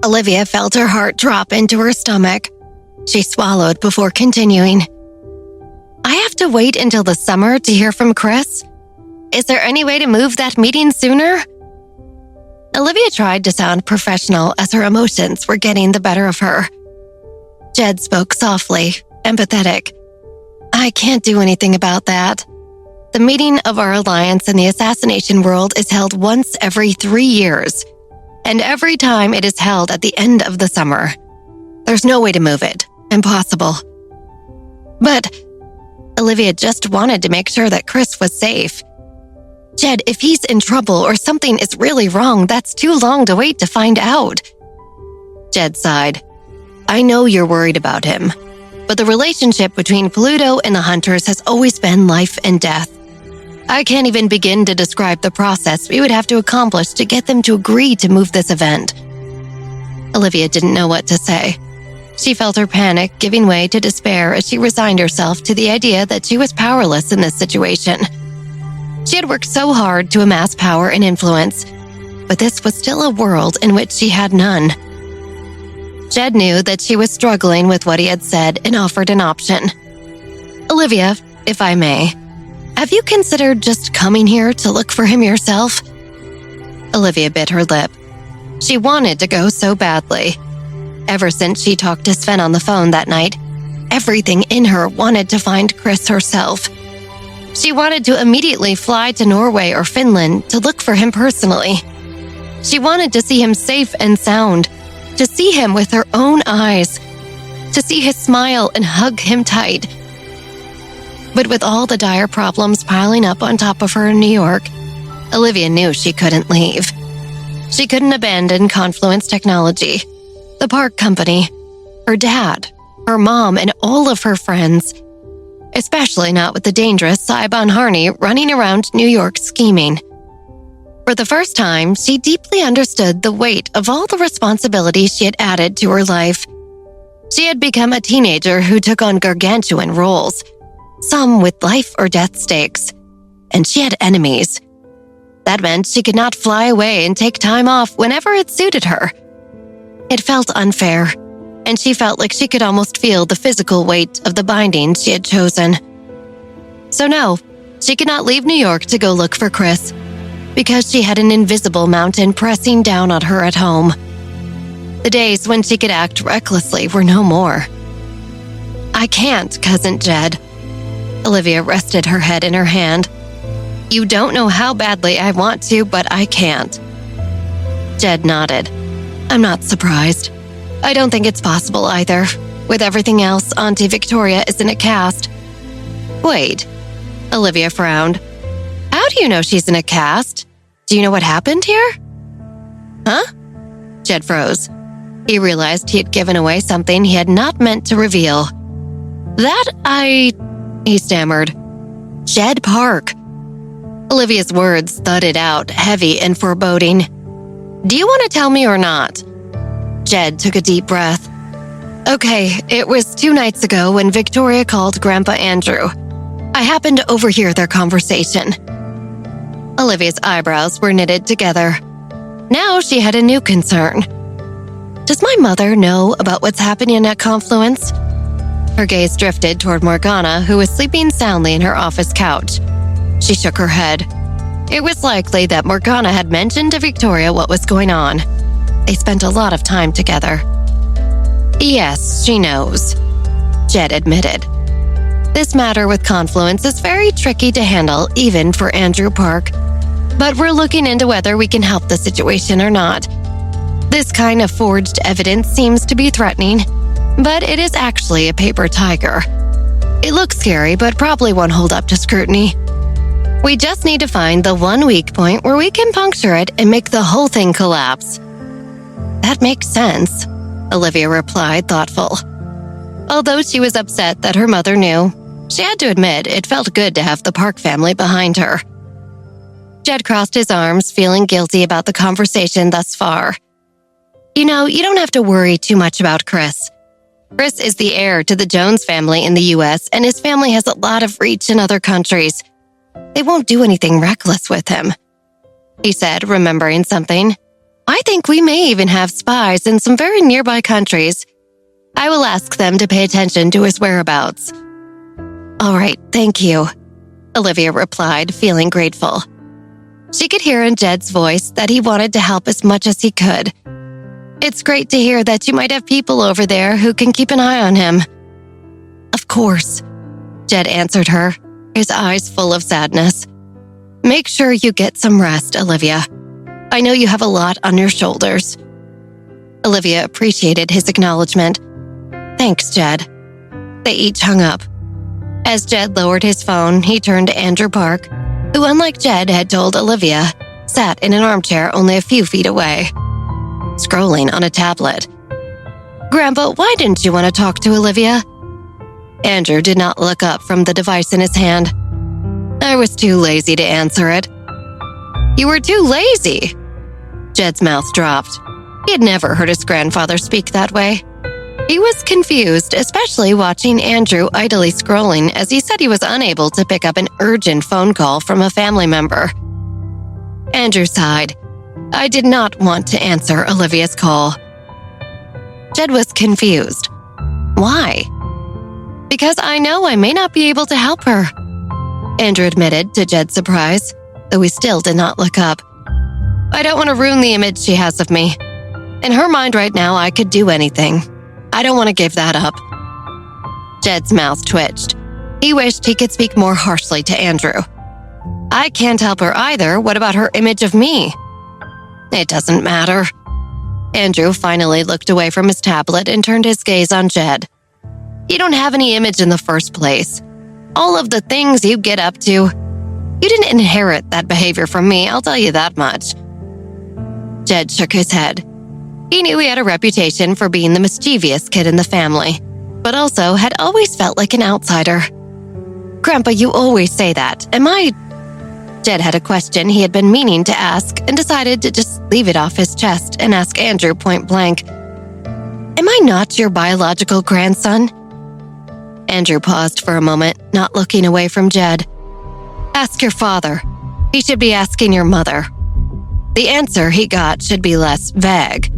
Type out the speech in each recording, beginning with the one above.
Olivia felt her heart drop into her stomach. She swallowed before continuing. I have to wait until the summer to hear from Chris? Is there any way to move that meeting sooner? Olivia tried to sound professional as her emotions were getting the better of her. Jed spoke softly, empathetic. I can't do anything about that. The meeting of our alliance in the assassination world is held once every 3 years, and every time it is held at the end of the summer. There's no way to move it. Impossible. But Olivia just wanted to make sure that Chris was safe. Jed, if he's in trouble or something is really wrong, that's too long to wait to find out. Jed sighed. I know you're worried about him, but the relationship between Pluto and the Hunters has always been life and death. I can't even begin to describe the process we would have to accomplish to get them to agree to move this event. Olivia didn't know what to say. She felt her panic giving way to despair as she resigned herself to the idea that she was powerless in this situation. She had worked so hard to amass power and influence, but this was still a world in which she had none. Jed knew that she was struggling with what he had said and offered an option. Olivia, if I may, have you considered just coming here to look for him yourself? Olivia bit her lip. She wanted to go so badly. Ever since she talked to Sven on the phone that night, everything in her wanted to find Chris herself. She wanted to immediately fly to Norway or Finland to look for him personally. She wanted to see him safe and sound, to see him with her own eyes, to see his smile and hug him tight. But with all the dire problems piling up on top of her in New York, Olivia knew she couldn't leave. She couldn't abandon Confluence Technology, the park company, her dad, her mom, and all of her friends. Especially not with the dangerous Saibon Harney running around New York scheming. For the first time, she deeply understood the weight of all the responsibilities she had added to her life. She had become a teenager who took on gargantuan roles, some with life or death stakes, and she had enemies. That meant she could not fly away and take time off whenever it suited her. It felt unfair, and she felt like she could almost feel the physical weight of the binding she had chosen. So no, she could not leave New York to go look for Chris, because she had an invisible mountain pressing down on her at home. The days when she could act recklessly were no more. I can't, Cousin Jed. Olivia rested her head in her hand. You don't know how badly I want to, but I can't. Jed nodded. I'm not surprised. I don't think it's possible either. With everything else, Auntie Victoria is in a cast. Wait. Olivia frowned. How do you know she's in a cast? Do you know what happened here? Huh? Jed froze. He realized he had given away something he had not meant to reveal. He stammered. Jed Park. Olivia's words thudded out, heavy and foreboding. Do you want to tell me or not? Jed took a deep breath. Okay, it was 2 nights ago when Victoria called Grandpa Andrew. I happened to overhear their conversation. Olivia's eyebrows were knitted together. Now she had a new concern. Does my mother know about what's happening at Confluence? Her gaze drifted toward Morgana, who was sleeping soundly in her office couch. She shook her head. It was likely that Morgana had mentioned to Victoria what was going on. They spent a lot of time together. Yes, she knows, Jed admitted. This matter with Confluence is very tricky to handle, even for Andrew Park. But we're looking into whether we can help the situation or not. This kind of forged evidence seems to be threatening, but it is actually a paper tiger. It looks scary, but probably won't hold up to scrutiny. We just need to find the one weak point where we can puncture it and make the whole thing collapse. That makes sense, Olivia replied, thoughtful. Although she was upset that her mother knew, she had to admit it felt good to have the Park family behind her. Jed crossed his arms, feeling guilty about the conversation thus far. You know, you don't have to worry too much about Chris. Chris is the heir to the Jones family in the U.S., and his family has a lot of reach in other countries. They won't do anything reckless with him, he said, remembering something. I think we may even have spies in some very nearby countries. I will ask them to pay attention to his whereabouts." "All right, thank you," Olivia replied, feeling grateful. She could hear in Jed's voice that he wanted to help as much as he could. "It's great to hear that you might have people over there who can keep an eye on him." "Of course," Jed answered her, his eyes full of sadness. "Make sure you get some rest, Olivia. I know you have a lot on your shoulders." Olivia appreciated his acknowledgement. "Thanks, Jed." They each hung up. As Jed lowered his phone, he turned to Andrew Park, who, unlike Jed had told Olivia, sat in an armchair only a few feet away, scrolling on a tablet. "Grandpa, why didn't you want to talk to Olivia?" Andrew did not look up from the device in his hand. "I was too lazy to answer it." "You were too lazy?" Jed's mouth dropped. He had never heard his grandfather speak that way. He was confused, especially watching Andrew idly scrolling as he said he was unable to pick up an urgent phone call from a family member. Andrew sighed. "I did not want to answer Olivia's call." Jed was confused. "Why?" "Because I know I may not be able to help her," Andrew admitted to Jed's surprise, though he still did not look up. "I don't want to ruin the image she has of me. In her mind right now, I could do anything. I don't want to give that up." Jed's mouth twitched. He wished he could speak more harshly to Andrew. "I can't help her either. What about her image of me?" "It doesn't matter." Andrew finally looked away from his tablet and turned his gaze on Jed. "You don't have any image in the first place. All of the things you get up to. You didn't inherit that behavior from me, I'll tell you that much." Jed shook his head. He knew he had a reputation for being the mischievous kid in the family, but also had always felt like an outsider. "Grandpa, you always say that. Am I—" Jed had a question he had been meaning to ask and decided to just leave it off his chest and ask Andrew point blank. "Am I not your biological grandson?" Andrew paused for a moment, not looking away from Jed. "Ask your father. He should be asking your mother. The answer he got should be less vague.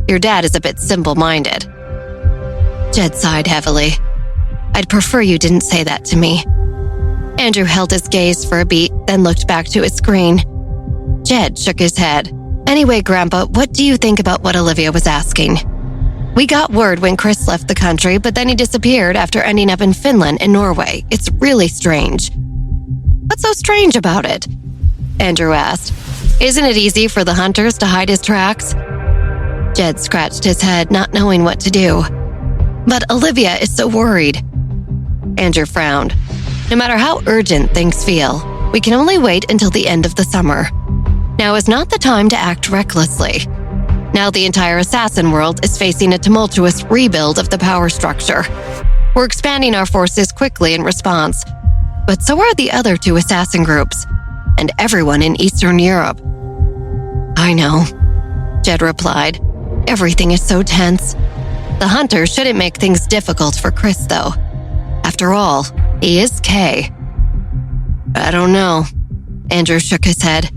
Your dad is a bit simple-minded." Jed sighed heavily. "I'd prefer you didn't say that to me." Andrew held his gaze for a beat, then looked back to his screen. Jed shook his head. "Anyway, Grandpa, what do you think about what Olivia was asking? We got word when Chris left the country, but then he disappeared after ending up in Finland and Norway. It's really strange." "What's so strange about it?" Andrew asked. "Isn't it easy for the hunters to hide his tracks?" Jed scratched his head, not knowing what to do. "But Olivia is so worried." Andrew frowned. "No matter how urgent things feel, we can only wait until the end of the summer. Now is not the time to act recklessly. Now the entire assassin world is facing a tumultuous rebuild of the power structure. We're expanding our forces quickly in response, but so are the other two assassin groups, and everyone in Eastern Europe." "I know," Jed replied. "Everything is so tense. The hunter shouldn't make things difficult for Chris, though. After all, he is Kay." "I don't know." Andrew shook his head.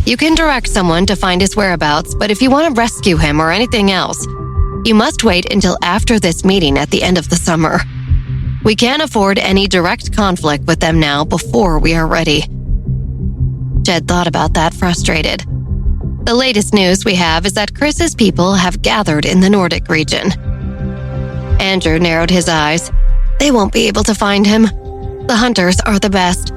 "You can direct someone to find his whereabouts, but if you want to rescue him or anything else, you must wait until after this meeting at the end of the summer. We can't afford any direct conflict with them now before we are ready." Jed thought about that, frustrated. The latest news we have is that Chris's people have gathered in the Nordic region. Andrew narrowed his eyes. "They won't be able to find him. The hunters are the best.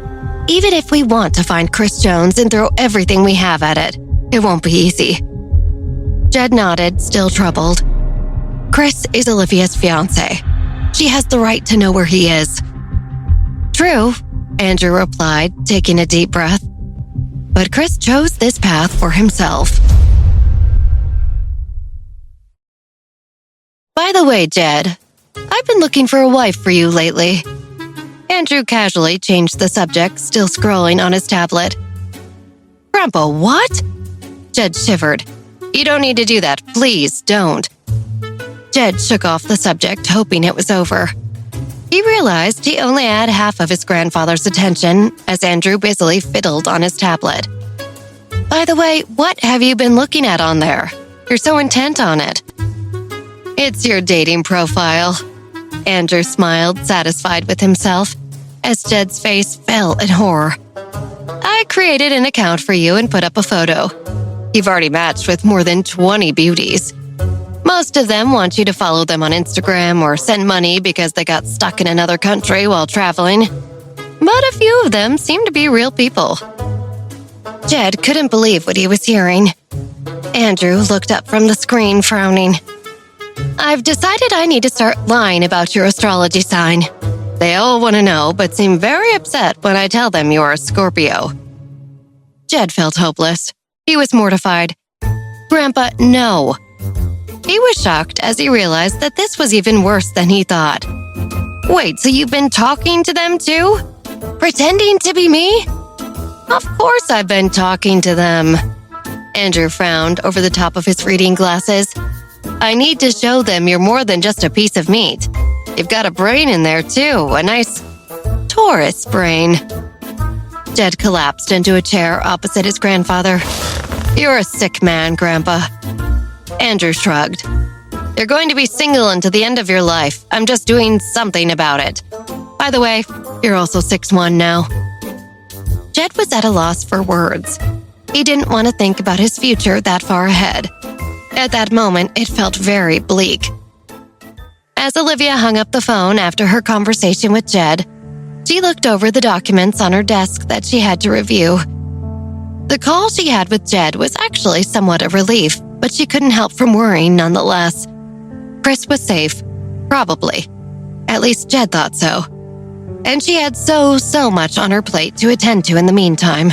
Even if we want to find Chris Jones and throw everything we have at it, it won't be easy." Jed nodded, still troubled. "Chris is Olivia's fiancé. She has the right to know where he is." "True," Andrew replied, taking a deep breath. "But Chris chose this path for himself." "By the way, Jed, I've been looking for a wife for you lately." Andrew casually changed the subject, still scrolling on his tablet. "Grandpa, what?" Jed shivered. "You don't need to do that. Please don't." Jed shook off the subject, hoping it was over. He realized he only had half of his grandfather's attention as Andrew busily fiddled on his tablet. "By the way, what have you been looking at on there?" You're so intent on it. It's your dating profile. Andrew smiled, satisfied with himself, as Jed's face fell in horror. I created an account for you and put up a photo. You've already matched with more than 20 beauties. Most of them want you to follow them on Instagram or send money because they got stuck in another country while traveling. But a few of them seem to be real people. Jed couldn't believe what he was hearing. Andrew looked up from the screen, frowning. I've decided I need to start lying about your astrology sign. They all want to know, but seem very upset when I tell them you're a Scorpio. Jed felt hopeless. He was mortified. Grandpa, no. He was shocked as he realized that this was even worse than he thought. Wait, so you've been talking to them too? Pretending to be me? Of course I've been talking to them. Andrew frowned over the top of his reading glasses. I need to show them you're more than just a piece of meat. You've got a brain in there too, a nice Taurus brain. Jed collapsed into a chair opposite his grandfather. You're a sick man, Grandpa. Andrew shrugged. You're going to be single until the end of your life. I'm just doing something about it. By the way, you're also 6'1" now. Jed was at a loss for words. He didn't want to think about his future that far ahead. At that moment, it felt very bleak. As Olivia hung up the phone after her conversation with Jed, she looked over the documents on her desk that she had to review. The call she had with Jed was actually somewhat a relief, but she couldn't help from worrying nonetheless. Chris was safe. Probably. At least Jed thought so. And she had so much on her plate to attend to in the meantime.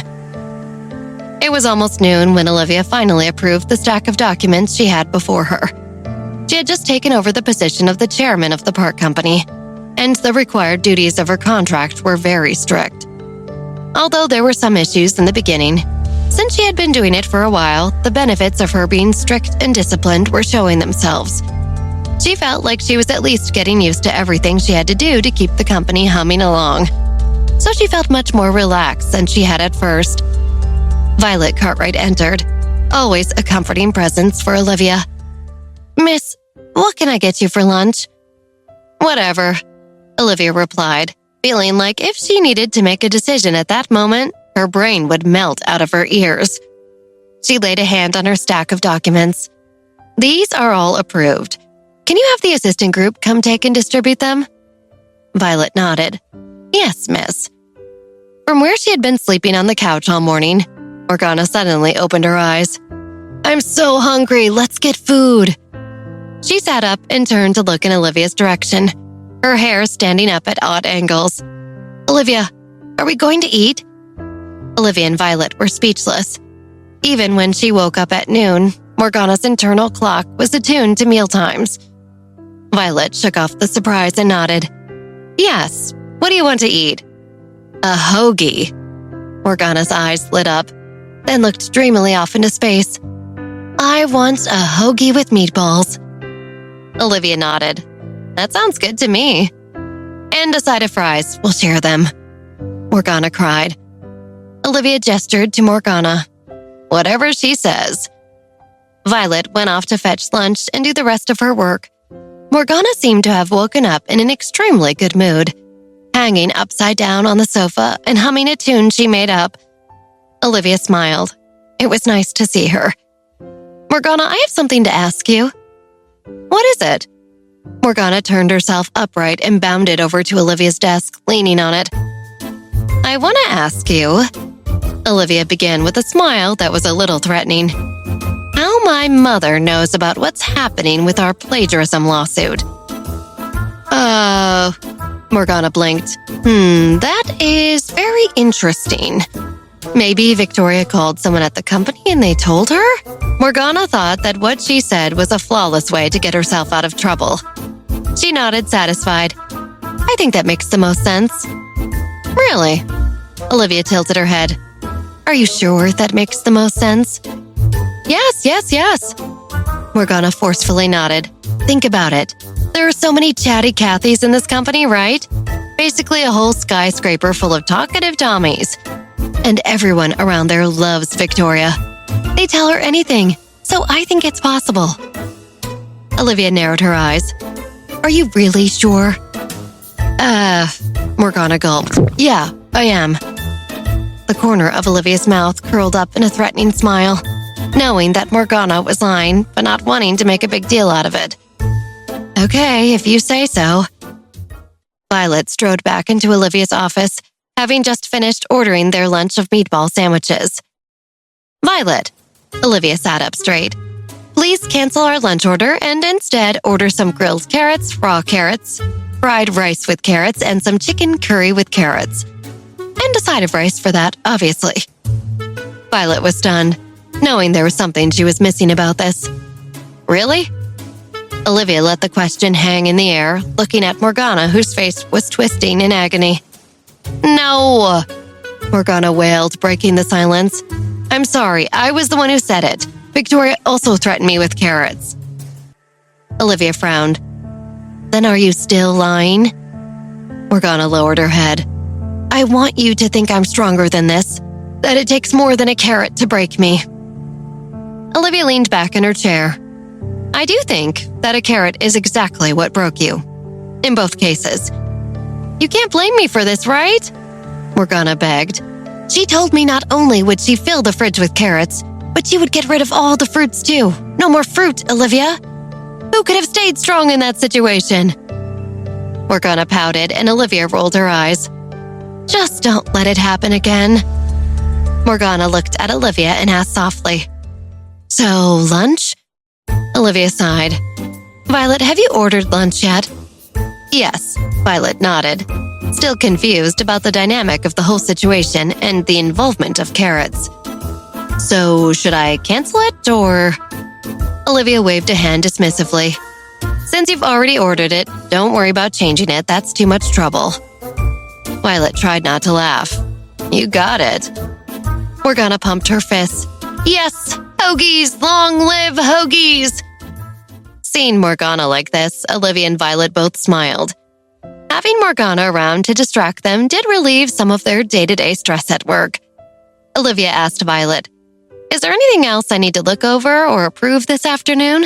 It was almost noon when Olivia finally approved the stack of documents she had before her. She had just taken over the position of the chairman of the park company, and the required duties of her contract were very strict. Although there were some issues in the beginning, since she had been doing it for a while, the benefits of her being strict and disciplined were showing themselves. She felt like she was at least getting used to everything she had to do to keep the company humming along. So she felt much more relaxed than she had at first. Violet Cartwright entered, always a comforting presence for Olivia. Miss, what can I get you for lunch? Whatever, Olivia replied, feeling like if she needed to make a decision at that moment, her brain would melt out of her ears. She laid a hand on her stack of documents. These are all approved. Can you have the assistant group come take and distribute them? Violet nodded. Yes, miss. From where she had been sleeping on the couch all morning, Morgana suddenly opened her eyes. I'm so hungry, let's get food. She sat up and turned to look in Olivia's direction, her hair standing up at odd angles. Olivia, are we going to eat? Olivia and Violet were speechless. Even when she woke up at noon, Morgana's internal clock was attuned to mealtimes. Violet shook off the surprise and nodded. Yes, what do you want to eat? A hoagie. Morgana's eyes lit up, then looked dreamily off into space. I want a hoagie with meatballs. Olivia nodded. That sounds good to me. And a side of fries, we'll share them. Morgana cried. Olivia gestured to Morgana. Whatever she says. Violet went off to fetch lunch and do the rest of her work. Morgana seemed to have woken up in an extremely good mood, hanging upside down on the sofa and humming a tune she made up. Olivia smiled. It was nice to see her. Morgana, I have something to ask you. What is it? Morgana turned herself upright and bounded over to Olivia's desk, leaning on it. I want to ask you, Olivia began with a smile that was a little threatening, how my mother knows about what's happening with our plagiarism lawsuit. Morgana blinked. That is very interesting. Maybe Victoria called someone at the company and they told her? Morgana thought that what she said was a flawless way to get herself out of trouble. She nodded, satisfied. I think that makes the most sense. Really? Olivia tilted her head. Are you sure that makes the most sense? Yes. Morgana forcefully nodded. Think about it. There are so many chatty Cathys in this company, right? Basically a whole skyscraper full of talkative Tommies. And everyone around there loves Victoria. They tell her anything. So I think it's possible. Olivia narrowed her eyes. Are you really sure? Morgana gulped. Yeah, I am. The corner of Olivia's mouth curled up in a threatening smile, knowing that Morgana was lying, but not wanting to make a big deal out of it. Okay, if you say so. Violet strode back into Olivia's office, having just finished ordering their lunch of meatball sandwiches. Violet, Olivia sat up straight. Please cancel our lunch order and instead order some grilled carrots, raw carrots, fried rice with carrots, and some chicken curry with carrots. And a side of rice for that, obviously. Violet was stunned, knowing there was something she was missing about this. Really? Olivia let the question hang in the air, looking at Morgana, whose face was twisting in agony. No! Morgana wailed, breaking the silence. I'm sorry, I was the one who said it. Victoria also threatened me with carrots. Olivia frowned. Then are you still lying? Morgana lowered her head. I want you to think I'm stronger than this, that it takes more than a carrot to break me. Olivia leaned back in her chair. I do think that a carrot is exactly what broke you. In both cases. You can't blame me for this, right? Morgana begged. She told me not only would she fill the fridge with carrots, but she would get rid of all the fruits too. No more fruit, Olivia. Who could have stayed strong in that situation? Morgana pouted and Olivia rolled her eyes. Just don't let it happen again. Morgana looked at Olivia and asked softly. So, lunch? Olivia sighed. Violet, have you ordered lunch yet? Yes, Violet nodded, still confused about the dynamic of the whole situation and the involvement of carrots. So, should I cancel it, or… Olivia waved a hand dismissively. Since you've already ordered it, don't worry about changing it. That's too much trouble. Violet tried not to laugh. You got it. Morgana pumped her fists. Yes! Hoagies! Long live hoagies! Seeing Morgana like this, Olivia and Violet both smiled. Having Morgana around to distract them did relieve some of their day-to-day stress at work. Olivia asked Violet, Is there anything else I need to look over or approve this afternoon?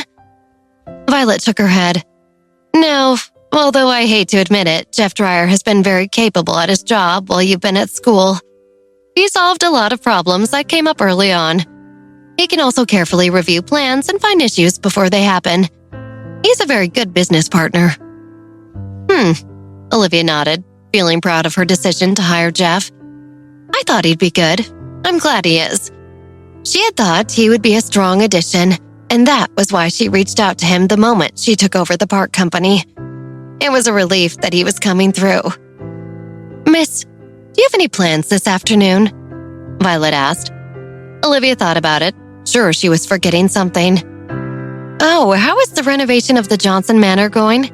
Violet shook her head. No, although I hate to admit it, Jeff Dreyer has been very capable at his job while you've been at school. He solved a lot of problems that came up early on. He can also carefully review plans and find issues before they happen. He's a very good business partner. Olivia nodded, feeling proud of her decision to hire Jeff. I thought he'd be good. I'm glad he is. She had thought he would be a strong addition, and that was why she reached out to him the moment she took over the park company. It was a relief that he was coming through. Miss, do you have any plans this afternoon? Violet asked. Olivia thought about it, sure she was forgetting something. Oh, how is the renovation of the Johnson Manor going?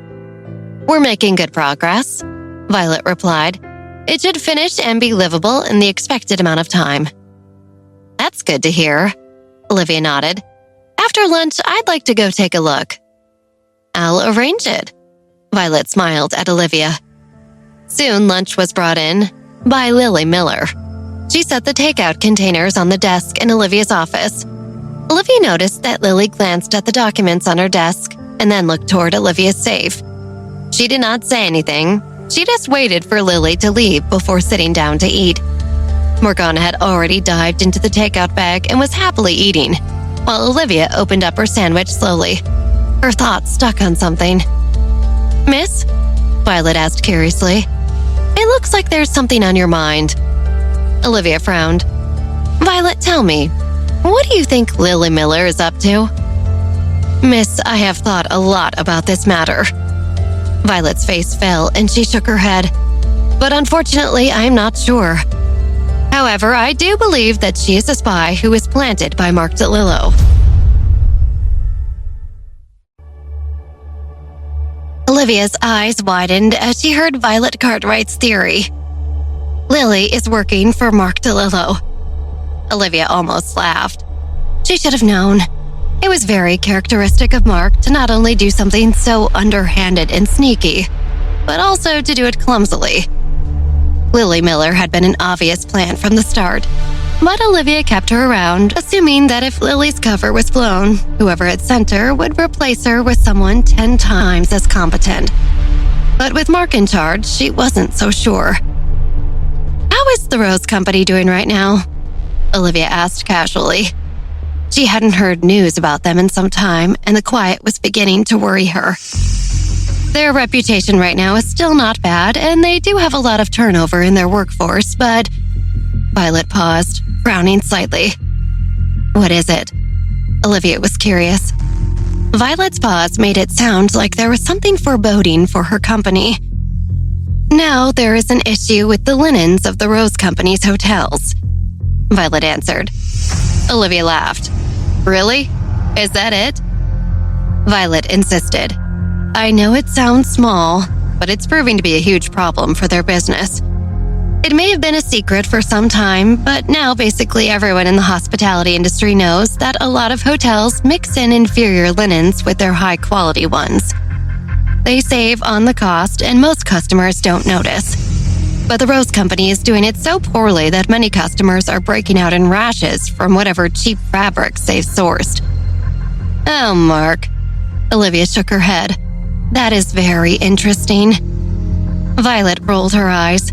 We're making good progress, Violet replied. It should finish and be livable in the expected amount of time. That's good to hear, Olivia nodded. After lunch, I'd like to go take a look. I'll arrange it. Violet smiled at Olivia. Soon lunch was brought in by Lily Miller. She set the takeout containers on the desk in Olivia's office. Olivia noticed that Lily glanced at the documents on her desk and then looked toward Olivia's safe. She did not say anything. She just waited for Lily to leave before sitting down to eat. Morgana had already dived into the takeout bag and was happily eating, while Olivia opened up her sandwich slowly. Her thoughts stuck on something. Miss? Violet asked curiously. It looks like there's something on your mind. Olivia frowned. Violet, tell me, what do you think Lily Miller is up to? Miss, I have thought a lot about this matter. Violet's face fell and she shook her head. But unfortunately, I'm not sure. However, I do believe that she is a spy who was planted by Mark DeLillo. Olivia's eyes widened as she heard Violet Cartwright's theory. Lily is working for Mark DeLillo. Olivia almost laughed. She should have known. It was very characteristic of Mark to not only do something so underhanded and sneaky, but also to do it clumsily. Lily Miller had been an obvious plan from the start. But Olivia kept her around, assuming that if Lily's cover was blown, whoever had sent her would replace her with someone 10 times as competent. But with Mark in charge, she wasn't so sure. "How is the Rose Company doing right now?" Olivia asked casually. She hadn't heard news about them in some time, and the quiet was beginning to worry her. Their reputation right now is still not bad, and they do have a lot of turnover in their workforce, but... Violet paused, frowning slightly. "What is it?" Olivia was curious. Violet's pause made it sound like there was something foreboding for her company. "Now there is an issue with the linens of the Rose Company's hotels," Violet answered. Olivia laughed. "Really? Is that it?" Violet insisted. "I know it sounds small, but it's proving to be a huge problem for their business. It may have been a secret for some time, but now basically everyone in the hospitality industry knows that a lot of hotels mix in inferior linens with their high-quality ones. They save on the cost, and most customers don't notice. But the Rose Company is doing it so poorly that many customers are breaking out in rashes from whatever cheap fabrics they've sourced." "Oh, Mark." Olivia shook her head. "That is very interesting." Violet rolled her eyes.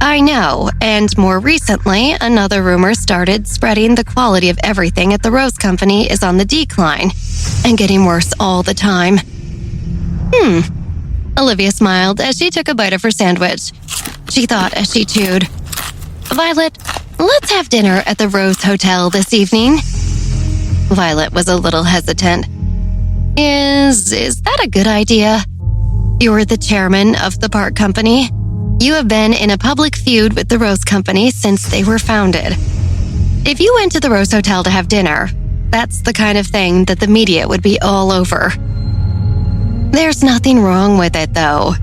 "I know, and more recently, another rumor started spreading the quality of everything at the Rose Company is on the decline, and getting worse all the time." Olivia smiled as she took a bite of her sandwich. She thought as she chewed. "Violet, let's have dinner at the Rose Hotel this evening." Violet was a little hesitant. Is that a good idea? You're the chairman of the park company. You have been in a public feud with the Rose Company since they were founded. If you went to the Rose Hotel to have dinner, that's the kind of thing that the media would be all over." "There's nothing wrong with it, though."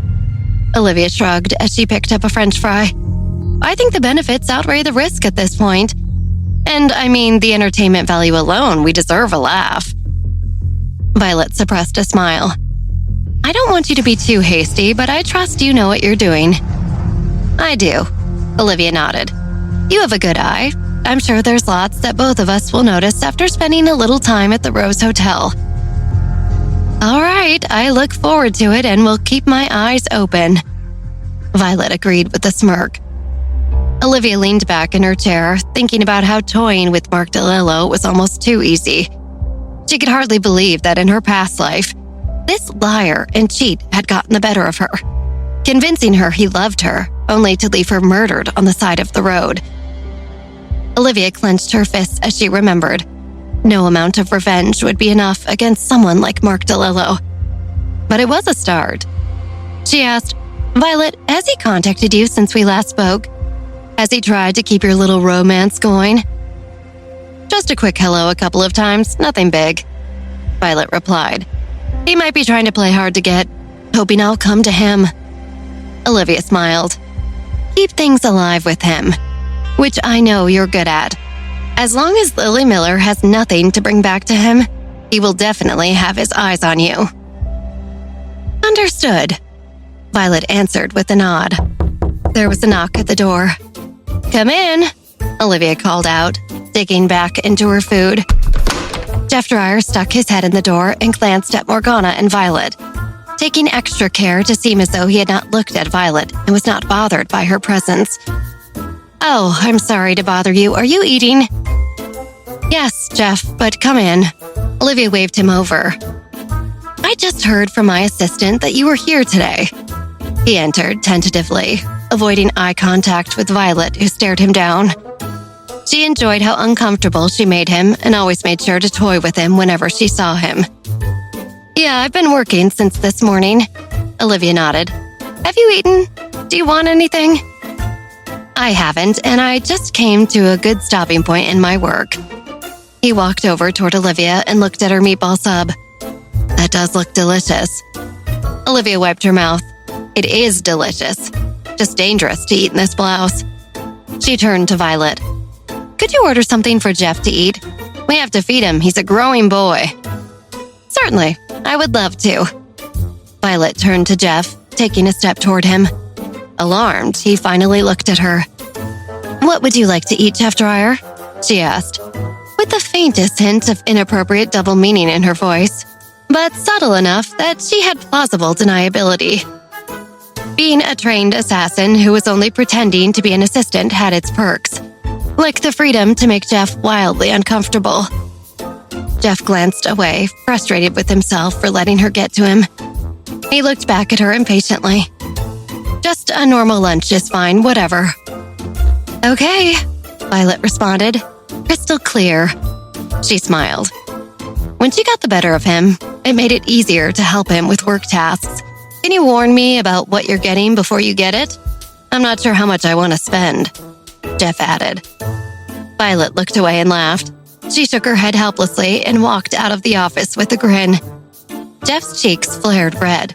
Olivia shrugged as she picked up a French fry. "I think the benefits outweigh the risk at this point. And I mean, the entertainment value alone, we deserve a laugh." Violet suppressed a smile. "I don't want you to be too hasty, but I trust you know what you're doing." "I do," Olivia nodded. "You have a good eye. I'm sure there's lots that both of us will notice after spending a little time at the Rose Hotel." "All right, I look forward to it and will keep my eyes open," Violet agreed with a smirk. Olivia leaned back in her chair, thinking about how toying with Mark DeLillo was almost too easy. She could hardly believe that in her past life, this liar and cheat had gotten the better of her, convincing her he loved her, only to leave her murdered on the side of the road. Olivia clenched her fists as she remembered. No amount of revenge would be enough against someone like Mark DeLillo. But it was a start. She asked, "Violet, has he contacted you since we last spoke? Has he tried to keep your little romance going?" "Just a quick hello a couple of times, nothing big," Violet replied. "He might be trying to play hard to get, hoping I'll come to him." Olivia smiled. "Keep things alive with him, which I know you're good at. As long as Lily Miller has nothing to bring back to him, he will definitely have his eyes on you." "Understood," Violet answered with a nod. There was a knock at the door. "Come in," Olivia called out, digging back into her food. Jeff Dreyer stuck his head in the door and glanced at Morgana and Violet, taking extra care to seem as though he had not looked at Violet and was not bothered by her presence. "Oh, I'm sorry to bother you. Are you eating?" "Yes, Jeff, but come in." Olivia waved him over. "I just heard from my assistant that you were here today." He entered tentatively, avoiding eye contact with Violet, who stared him down. She enjoyed how uncomfortable she made him and always made sure to toy with him whenever she saw him. "Yeah, I've been working since this morning," Olivia nodded. "Have you eaten? Do you want anything?" "I haven't, and I just came to a good stopping point in my work." He walked over toward Olivia and looked at her meatball sub. "That does look delicious." Olivia wiped her mouth. "It is delicious. Just dangerous to eat in this blouse." She turned to Violet. "Could you order something for Jeff to eat? We have to feed him. He's a growing boy." "Certainly. I would love to." Violet turned to Jeff, taking a step toward him. Alarmed, he finally looked at her. "What would you like to eat, Chef Dryer?" she asked, with the faintest hint of inappropriate double meaning in her voice, but subtle enough that she had plausible deniability. Being a trained assassin who was only pretending to be an assistant had its perks, like the freedom to make Jeff wildly uncomfortable. Jeff glanced away, frustrated with himself for letting her get to him. He looked back at her impatiently. "Just a normal lunch is fine, whatever." "Okay," Violet responded, crystal clear. She smiled. When she got the better of him, it made it easier to help him with work tasks. "Can you warn me about what you're getting before you get it? I'm not sure how much I want to spend," Jeff added. Violet looked away and laughed. She shook her head helplessly and walked out of the office with a grin. Jeff's cheeks flared red.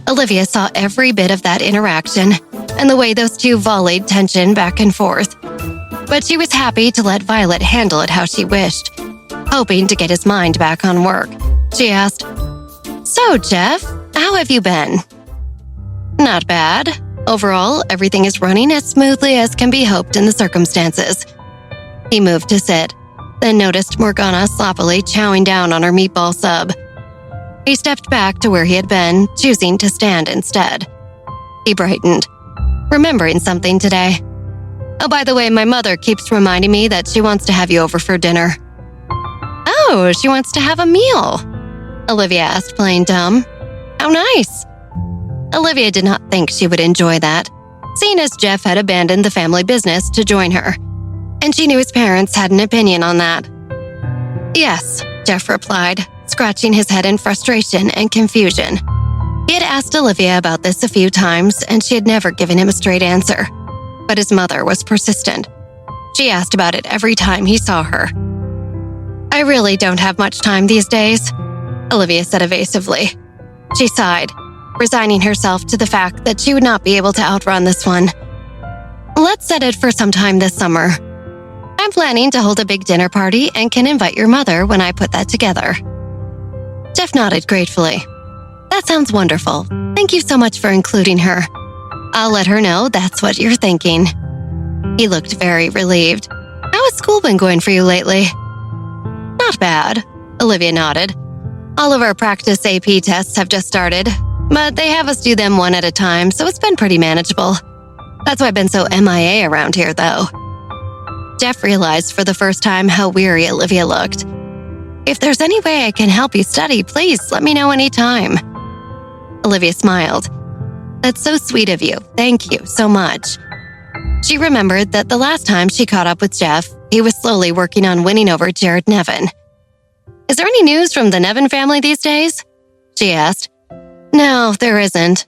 Olivia saw every bit of that interaction and the way those two volleyed tension back and forth. But she was happy to let Violet handle it how she wished, hoping to get his mind back on work. She asked, "So, Jeff, how have you been?" "Not bad. Overall, everything is running as smoothly as can be hoped in the circumstances." He moved to sit, then noticed Morgana sloppily chowing down on her meatball sub. He stepped back to where he had been, choosing to stand instead. He brightened, remembering something today. "Oh, by the way, my mother keeps reminding me that she wants to have you over for dinner." "Oh, she wants to have a meal?" Olivia asked, playing dumb. "How nice." Olivia did not think she would enjoy that, seeing as Jeff had abandoned the family business to join her, and she knew his parents had an opinion on that. "Yes," Jeff replied, scratching his head in frustration and confusion. He had asked Olivia about this a few times, and she had never given him a straight answer. But his mother was persistent. She asked about it every time he saw her. "I really don't have much time these days," Olivia said evasively. She sighed, resigning herself to the fact that she would not be able to outrun this one. "Let's set it for sometime this summer. I'm planning to hold a big dinner party and can invite your mother when I put that together." Jeff nodded gratefully. "That sounds wonderful. Thank you so much for including her. I'll let her know that's what you're thinking." He looked very relieved. "How has school been going for you lately?" "Not bad," Olivia nodded. "All of our practice AP tests have just started, but they have us do them one at a time, so it's been pretty manageable. That's why I've been so MIA around here, though." Jeff realized for the first time how weary Olivia looked. "If there's any way I can help you study, please let me know anytime." Olivia smiled. "That's so sweet of you. Thank you so much." She remembered that the last time she caught up with Jeff, he was slowly working on winning over Jared Nevin. "Is there any news from the Nevin family these days?" she asked. "No, there isn't."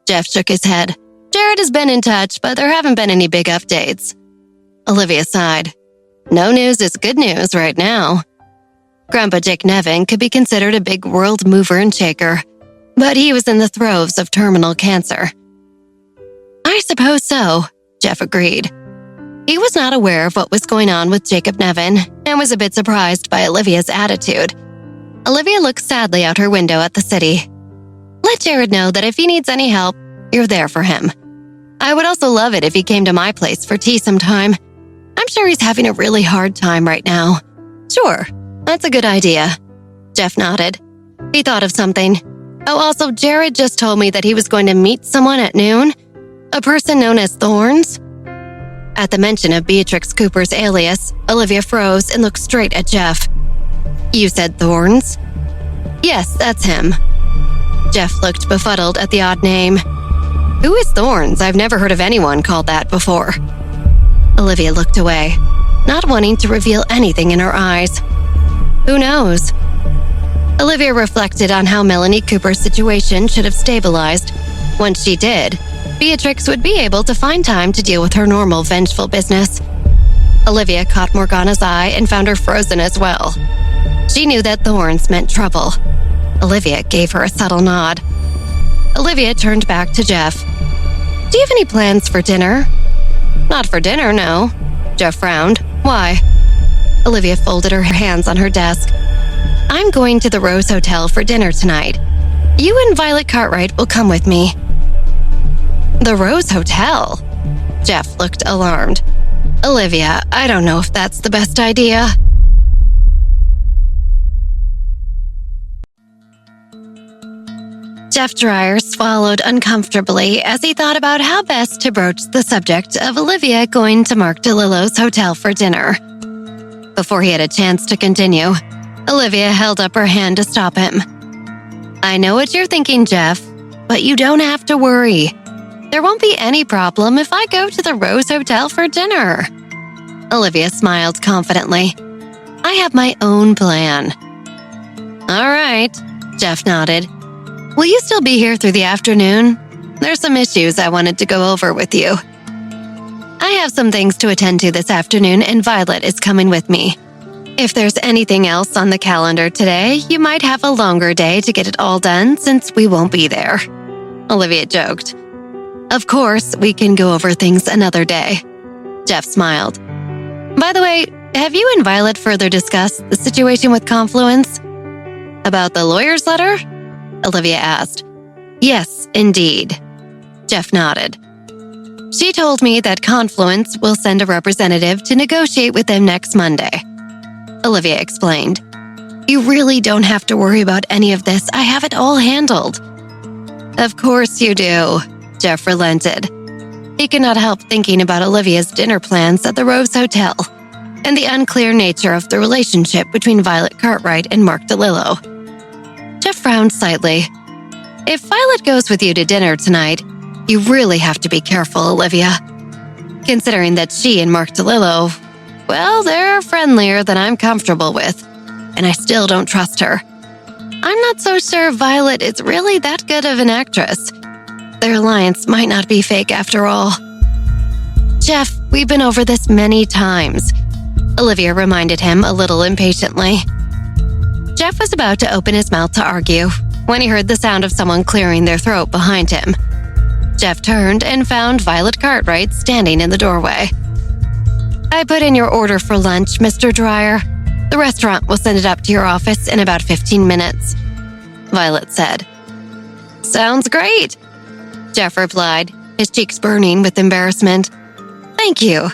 Jeff shook his head. "Jared has been in touch, but there haven't been any big updates." Olivia sighed. "No news is good news right now." Grandpa Jake Nevin could be considered a big world mover and shaker, but he was in the throes of terminal cancer. "I suppose so," Jeff agreed. He was not aware of what was going on with Jacob Nevin and was a bit surprised by Olivia's attitude. Olivia looked sadly out her window at the city. "Let Jared know that if he needs any help, you're there for him. I would also love it if he came to my place for tea sometime. I'm sure he's having a really hard time right now." "Sure, that's a good idea," Jeff nodded. He thought of something. "Oh, also, Jared just told me that he was going to meet someone at noon, a person known as Thorns." At the mention of Beatrix Cooper's alias, Olivia froze and looked straight at Jeff. "You said Thorns?" "Yes, that's him." Jeff looked befuddled at the odd name. "Who is Thorns? I've never heard of anyone called that before." Olivia looked away, not wanting to reveal anything in her eyes. Who knows? Olivia reflected on how Melanie Cooper's situation should have stabilized. Once she did, Beatrix would be able to find time to deal with her normal vengeful business. Olivia caught Morgana's eye and found her frozen as well. She knew that Thorns meant trouble. Olivia gave her a subtle nod. Olivia turned back to Jeff. "Do you have any plans for dinner?" "Not for dinner, no." Jeff frowned. "Why?" Olivia folded her hands on her desk. "I'm going to the Rose Hotel for dinner tonight. You and Violet Cartwright will come with me." "The Rose Hotel?" Jeff looked alarmed. Olivia, I don't know if that's the best idea. Jeff Dreyer swallowed uncomfortably as he thought about how best to broach the subject of Olivia going to Mark DeLillo's hotel for dinner. Before he had a chance to continue, Olivia held up her hand to stop him. I know what you're thinking, Jeff, but you don't have to worry. There won't be any problem if I go to the Rose Hotel for dinner. Olivia smiled confidently. I have my own plan. All right, Jeff nodded. Will you still be here through the afternoon? There's some issues I wanted to go over with you. I have some things to attend to this afternoon, and Violet is coming with me. If there's anything else on the calendar today, you might have a longer day to get it all done since we won't be there. Olivia joked. Of course, we can go over things another day. Jeff smiled. By the way, have you and Violet further discussed the situation with Confluence? About the lawyer's letter? Olivia asked. Yes, indeed. Jeff nodded. She told me that Confluence will send a representative to negotiate with them next Monday. Olivia explained. You really don't have to worry about any of this. I have it all handled. Of course you do, Jeff relented. He could not help thinking about Olivia's dinner plans at the Rose Hotel and the unclear nature of the relationship between Violet Cartwright and Mark DeLillo. Jeff frowned slightly. If Violet goes with you to dinner tonight, you really have to be careful, Olivia. Considering that she and Mark DeLillo, well, they're friendlier than I'm comfortable with, and I still don't trust her. I'm not so sure Violet is really that good of an actress. Their alliance might not be fake after all. Jeff, we've been over this many times, Olivia reminded him a little impatiently. Jeff was about to open his mouth to argue when he heard the sound of someone clearing their throat behind him. Jeff turned and found Violet Cartwright standing in the doorway. I put in your order for lunch, Mr. Dreyer. The restaurant will send it up to your office in about 15 minutes, Violet said. Sounds great, Jeff replied, his cheeks burning with embarrassment. Thank you.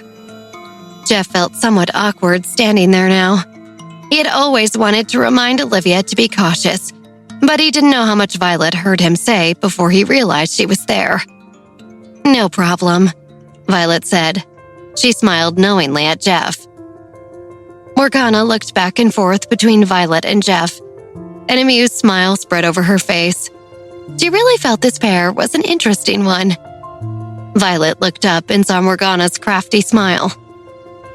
Jeff felt somewhat awkward standing there now. He had always wanted to remind Olivia to be cautious, but he didn't know how much Violet heard him say before he realized she was there. No problem, Violet said. She smiled knowingly at Jeff. Morgana looked back and forth between Violet and Jeff. An amused smile spread over her face. She really felt this pair was an interesting one. Violet looked up and saw Morgana's crafty smile.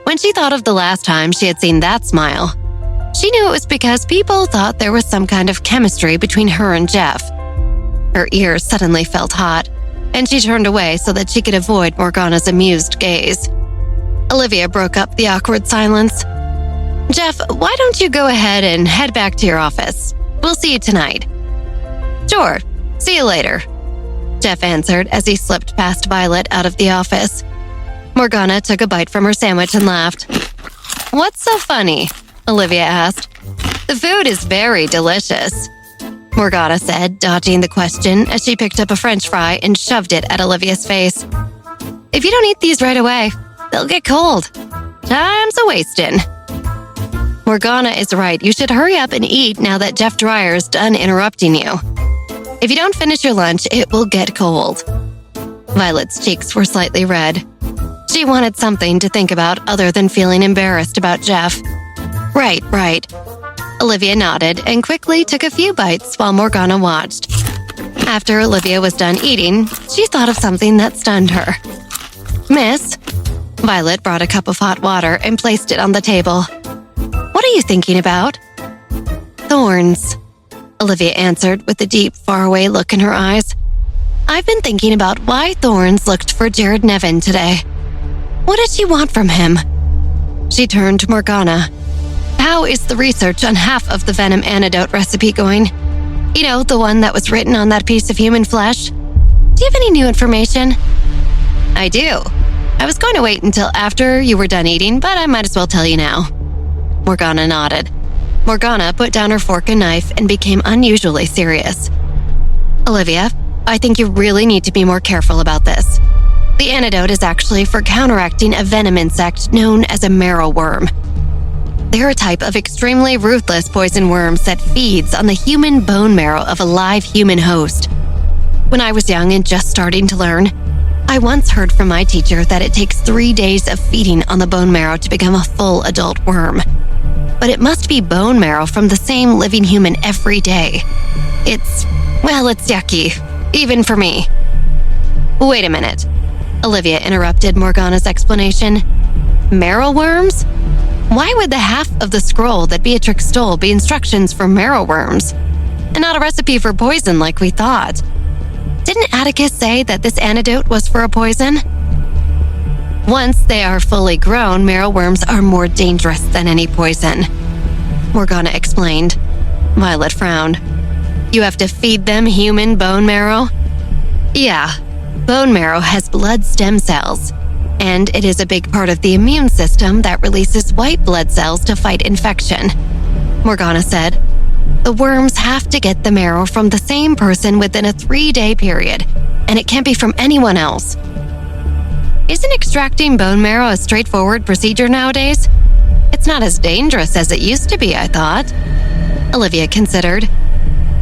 When she thought of the last time she had seen that smile, she knew it was because people thought there was some kind of chemistry between her and Jeff. Her ears suddenly felt hot, and she turned away so that she could avoid Morgana's amused gaze. Olivia broke up the awkward silence. Jeff, why don't you go ahead and head back to your office? We'll see you tonight. Sure. See you later, Jeff answered as he slipped past Violet out of the office. Morgana took a bite from her sandwich and laughed. What's so funny? Olivia asked. The food is very delicious, Morgana said, dodging the question as she picked up a French fry and shoved it at Olivia's face. If you don't eat these right away, they'll get cold. Time's a-wastin'. Morgana is right. You should hurry up and eat now that Jeff Dreyer is done interrupting you. If you don't finish your lunch, it will get cold. Violet's cheeks were slightly red. She wanted something to think about other than feeling embarrassed about Jeff. Right. Olivia nodded and quickly took a few bites while Morgana watched. After Olivia was done eating, she thought of something that stunned her. Miss, Violet brought a cup of hot water and placed it on the table. What are you thinking about? Thorns, Olivia answered with a deep, faraway look in her eyes. I've been thinking about why Thorns looked for Jared Nevin today. What did she want from him? She turned to Morgana. How is the research on half of the venom antidote recipe going? You know, the one that was written on that piece of human flesh? Do you have any new information? I do. I was going to wait until after you were done eating, but I might as well tell you now. Morgana nodded. Morgana put down her fork and knife and became unusually serious. Olivia, I think you really need to be more careful about this. The antidote is actually for counteracting a venom insect known as a marrow worm. They're a type of extremely ruthless poison worms that feeds on the human bone marrow of a live human host. When I was young and just starting to learn, I once heard from my teacher that it takes 3 days of feeding on the bone marrow to become a full adult worm. But it must be bone marrow from the same living human every day. It's yucky, even for me. Wait a minute. Olivia interrupted Morgana's explanation. Marrow worms? Why would the half of the scroll that Beatrix stole be instructions for marrow worms, and not a recipe for poison like we thought? Didn't Atticus say that this antidote was for a poison? Once they are fully grown, marrow worms are more dangerous than any poison, Morgana explained. Violet frowned. You have to feed them human bone marrow? Yeah, bone marrow has blood stem cells, and it is a big part of the immune system that releases white blood cells to fight infection, Morgana said. The worms have to get the marrow from the same person within a 3-day period, and it can't be from anyone else. Isn't extracting bone marrow a straightforward procedure nowadays? It's not as dangerous as it used to be, I thought. Olivia considered.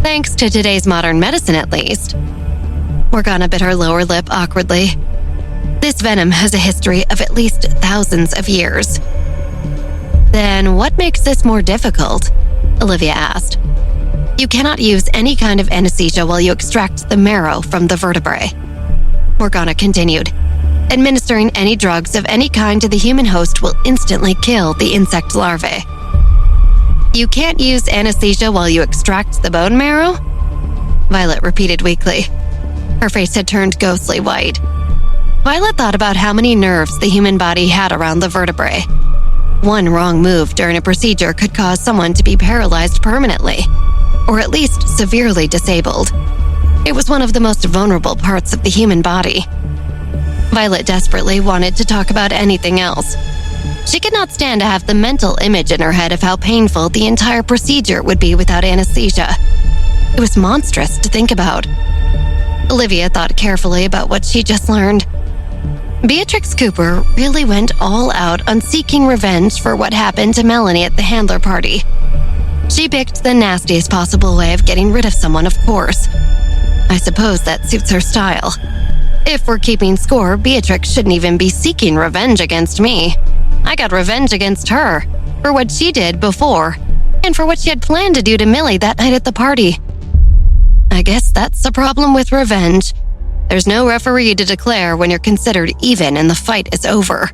Thanks to today's modern medicine, at least. Morgana bit her lower lip awkwardly. This venom has a history of at least thousands of years. Then what makes this more difficult? Olivia asked. You cannot use any kind of anesthesia while you extract the marrow from the vertebrae. Morgana continued. Administering any drugs of any kind to the human host will instantly kill the insect larvae. You can't use anesthesia while you extract the bone marrow? Violet repeated weakly. Her face had turned ghostly white. Violet thought about how many nerves the human body had around the vertebrae. One wrong move during a procedure could cause someone to be paralyzed permanently, or at least severely disabled. It was one of the most vulnerable parts of the human body. Violet desperately wanted to talk about anything else. She could not stand to have the mental image in her head of how painful the entire procedure would be without anesthesia. It was monstrous to think about. Olivia thought carefully about what she just learned. Beatrix Cooper really went all out on seeking revenge for what happened to Melanie at the Handler party. She picked the nastiest possible way of getting rid of someone, of course. I suppose that suits her style. If we're keeping score, Beatrix shouldn't even be seeking revenge against me. I got revenge against her for what she did before and for what she had planned to do to Millie that night at the party. I guess that's the problem with revenge. There's no referee to declare when you're considered even and the fight is over.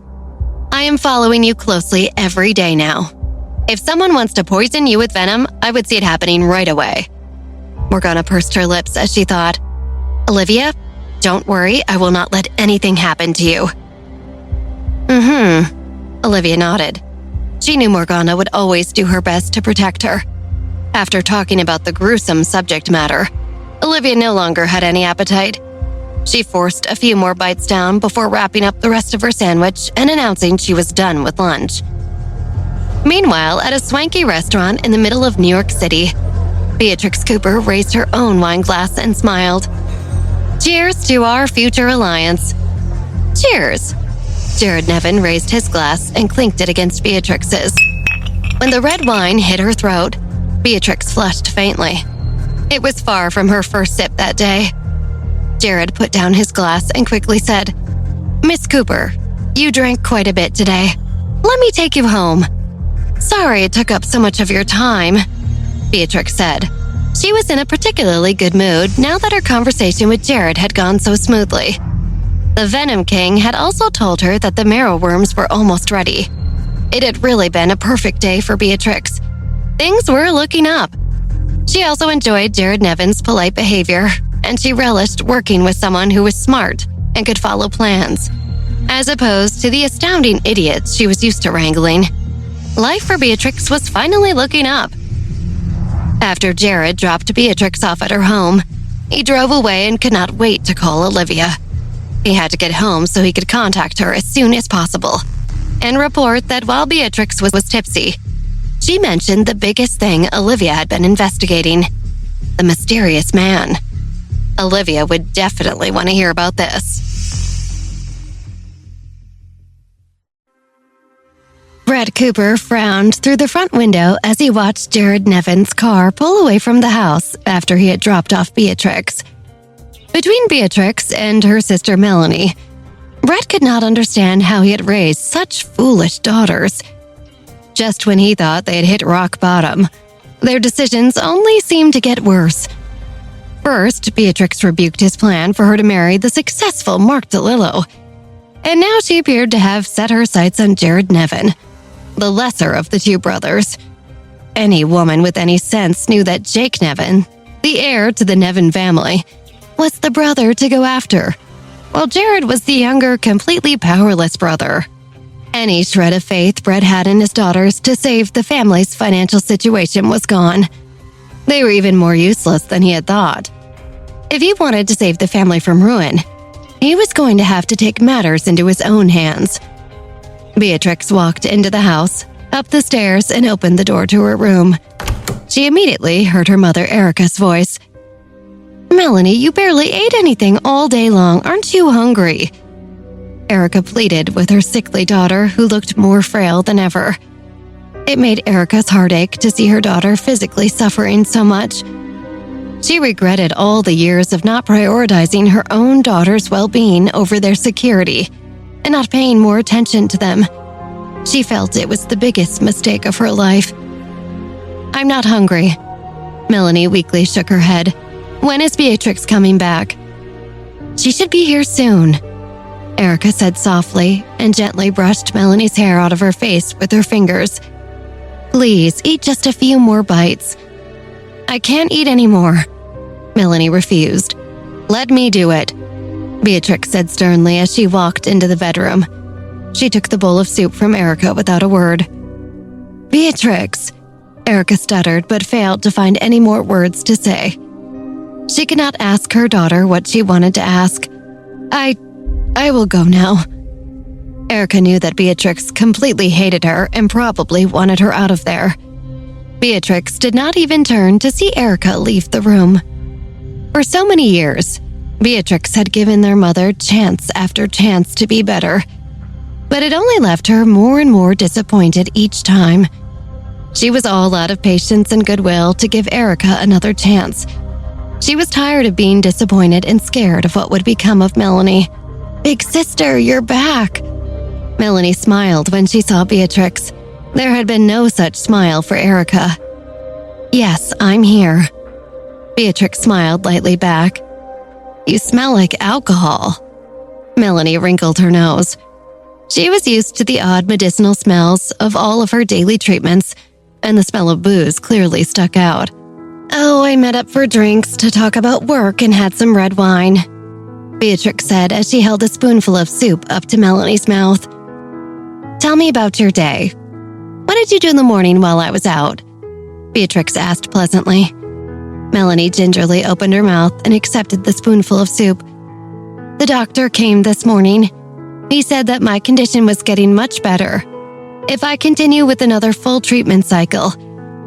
I am following you closely every day now. If someone wants to poison you with venom, I would see it happening right away. Morgana pursed her lips as she thought, Olivia, don't worry, I will not let anything happen to you. Olivia nodded. She knew Morgana would always do her best to protect her. After talking about the gruesome subject matter, Olivia no longer had any appetite. She forced a few more bites down before wrapping up the rest of her sandwich and announcing she was done with lunch. Meanwhile, at a swanky restaurant in the middle of New York City, Beatrix Cooper raised her own wine glass and smiled. Cheers to our future alliance. Cheers. Jared Nevin raised his glass and clinked it against Beatrix's. When the red wine hit her throat, Beatrix flushed faintly. It was far from her first sip that day. Jared put down his glass and quickly said, Miss Cooper, you drank quite a bit today. Let me take you home. Sorry it took up so much of your time, Beatrix said. She was in a particularly good mood now that her conversation with Jared had gone so smoothly. The Venom King had also told her that the marrow worms were almost ready. It had really been a perfect day for Beatrix. Things were looking up. She also enjoyed Jared Nevin's polite behavior, and she relished working with someone who was smart and could follow plans, as opposed to the astounding idiots she was used to wrangling. Life for Beatrix was finally looking up. After Jared dropped Beatrix off at her home, he drove away and could not wait to call Olivia. He had to get home so he could contact her as soon as possible and report that while Beatrix was tipsy, she mentioned the biggest thing Olivia had been investigating, the mysterious man. Olivia would definitely want to hear about this. Brett Cooper frowned through the front window as he watched Jared Nevin's car pull away from the house after he had dropped off Beatrix. Between Beatrix and her sister Melanie, Brett could not understand how he had raised such foolish daughters. Just when he thought they had hit rock bottom, their decisions only seemed to get worse. First, Beatrix rebuked his plan for her to marry the successful Mark DeLillo, and now she appeared to have set her sights on Jared Nevin, the lesser of the two brothers. Any woman with any sense knew that Jake Nevin, the heir to the Nevin family, was the brother to go after, while Jared was the younger, completely powerless brother. Any shred of faith Brett had in his daughters to save the family's financial situation was gone. They were even more useless than he had thought. If he wanted to save the family from ruin, he was going to have to take matters into his own hands. Beatrix walked into the house, up the stairs, and opened the door to her room. She immediately heard her mother Erica's voice. "Melanie, you barely ate anything all day long. Aren't you hungry?" Erica pleaded with her sickly daughter, who looked more frail than ever. It made Erica's heart ache to see her daughter physically suffering so much. She regretted all the years of not prioritizing her own daughter's well-being over their security and not paying more attention to them. She felt it was the biggest mistake of her life. "I'm not hungry." Melanie weakly shook her head. "When is Beatrix coming back?" "She should be here soon," Erica said softly and gently brushed Melanie's hair out of her face with her fingers. "Please, eat just a few more bites." "I can't eat anymore." Melanie refused. "Let me do it," Beatrix said sternly as she walked into the bedroom. She took the bowl of soup from Erica without a word. "Beatrix," Erica stuttered but failed to find any more words to say. She could not ask her daughter what she wanted to ask. I will go now." Erica knew that Beatrix completely hated her and probably wanted her out of there. Beatrix did not even turn to see Erica leave the room. For so many years, Beatrix had given their mother chance after chance to be better, but it only left her more and more disappointed each time. She was all out of patience and goodwill to give Erica another chance. She was tired of being disappointed and scared of what would become of Melanie. "Big sister, you're back." Melanie smiled when she saw Beatrix. There had been no such smile for Erica. "Yes, I'm here." Beatrix smiled lightly back. "You smell like alcohol." Melanie wrinkled her nose. She was used to the odd medicinal smells of all of her daily treatments, and the smell of booze clearly stuck out. "Oh, I met up for drinks to talk about work and had some red wine," Beatrix said as she held a spoonful of soup up to Melanie's mouth. "Tell me about your day. What did you do in the morning while I was out?" Beatrix asked pleasantly. Melanie gingerly opened her mouth and accepted the spoonful of soup. "The doctor came this morning. He said that my condition was getting much better. If I continue with another full treatment cycle,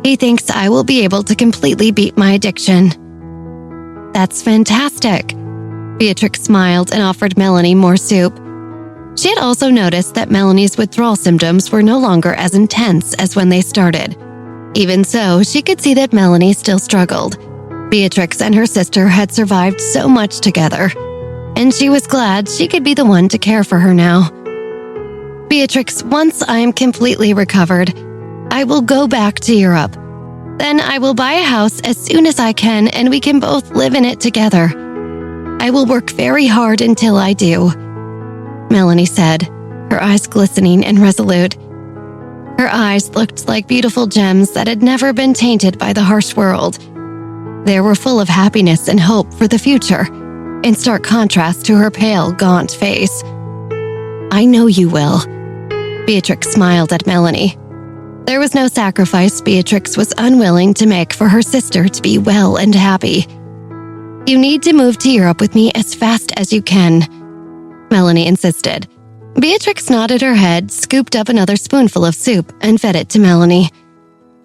he thinks I will be able to completely beat my addiction." "That's fantastic." Beatrix smiled and offered Melanie more soup. She had also noticed that Melanie's withdrawal symptoms were no longer as intense as when they started. Even so, she could see that Melanie still struggled. Beatrix and her sister had survived so much together, and she was glad she could be the one to care for her now. "Beatrix, once I am completely recovered, I will go back to Europe. Then I will buy a house as soon as I can and we can both live in it together. I will work very hard until I do," Melanie said, her eyes glistening and resolute. Her eyes looked like beautiful gems that had never been tainted by the harsh world. They were full of happiness and hope for the future, in stark contrast to her pale, gaunt face. "I know you will," Beatrix smiled at Melanie. There was no sacrifice Beatrix was unwilling to make for her sister to be well and happy. "You need to move to Europe with me as fast as you can," Melanie insisted. Beatrix nodded her head, scooped up another spoonful of soup, and fed it to Melanie.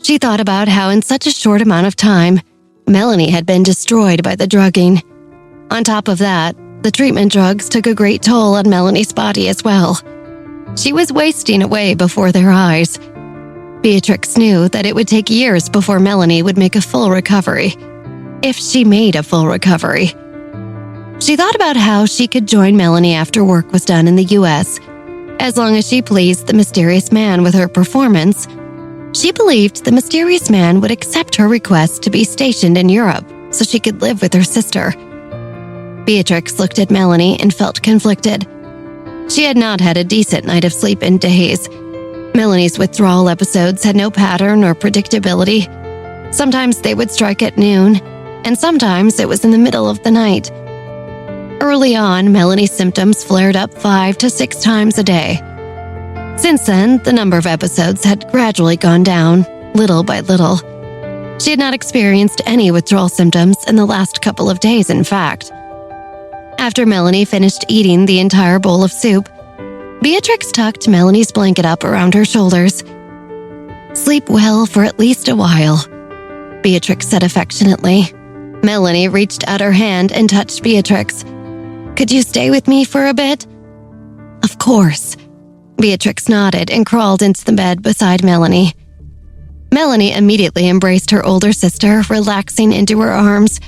She thought about how in such a short amount of time, Melanie had been destroyed by the drugging. On top of that, the treatment drugs took a great toll on Melanie's body as well. She was wasting away before their eyes. Beatrix knew that it would take years before Melanie would make a full recovery, if she made a full recovery. She thought about how she could join Melanie after work was done in the U.S. As long as she pleased the mysterious man with her performance, she believed the mysterious man would accept her request to be stationed in Europe so she could live with her sister. Beatrix looked at Melanie and felt conflicted. She had not had a decent night of sleep in days. Melanie's withdrawal episodes had no pattern or predictability. Sometimes they would strike at noon, and sometimes it was in the middle of the night. Early on, Melanie's symptoms flared up 5 to 6 times a day. Since then, the number of episodes had gradually gone down, little by little. She had not experienced any withdrawal symptoms in the last couple of days, in fact. After Melanie finished eating the entire bowl of soup, Beatrix tucked Melanie's blanket up around her shoulders. "Sleep well for at least a while," Beatrix said affectionately. Melanie reached out her hand and touched Beatrix. "Could you stay with me for a bit?" "Of course." Beatrix nodded and crawled into the bed beside Melanie. Melanie immediately embraced her older sister, relaxing into her arms.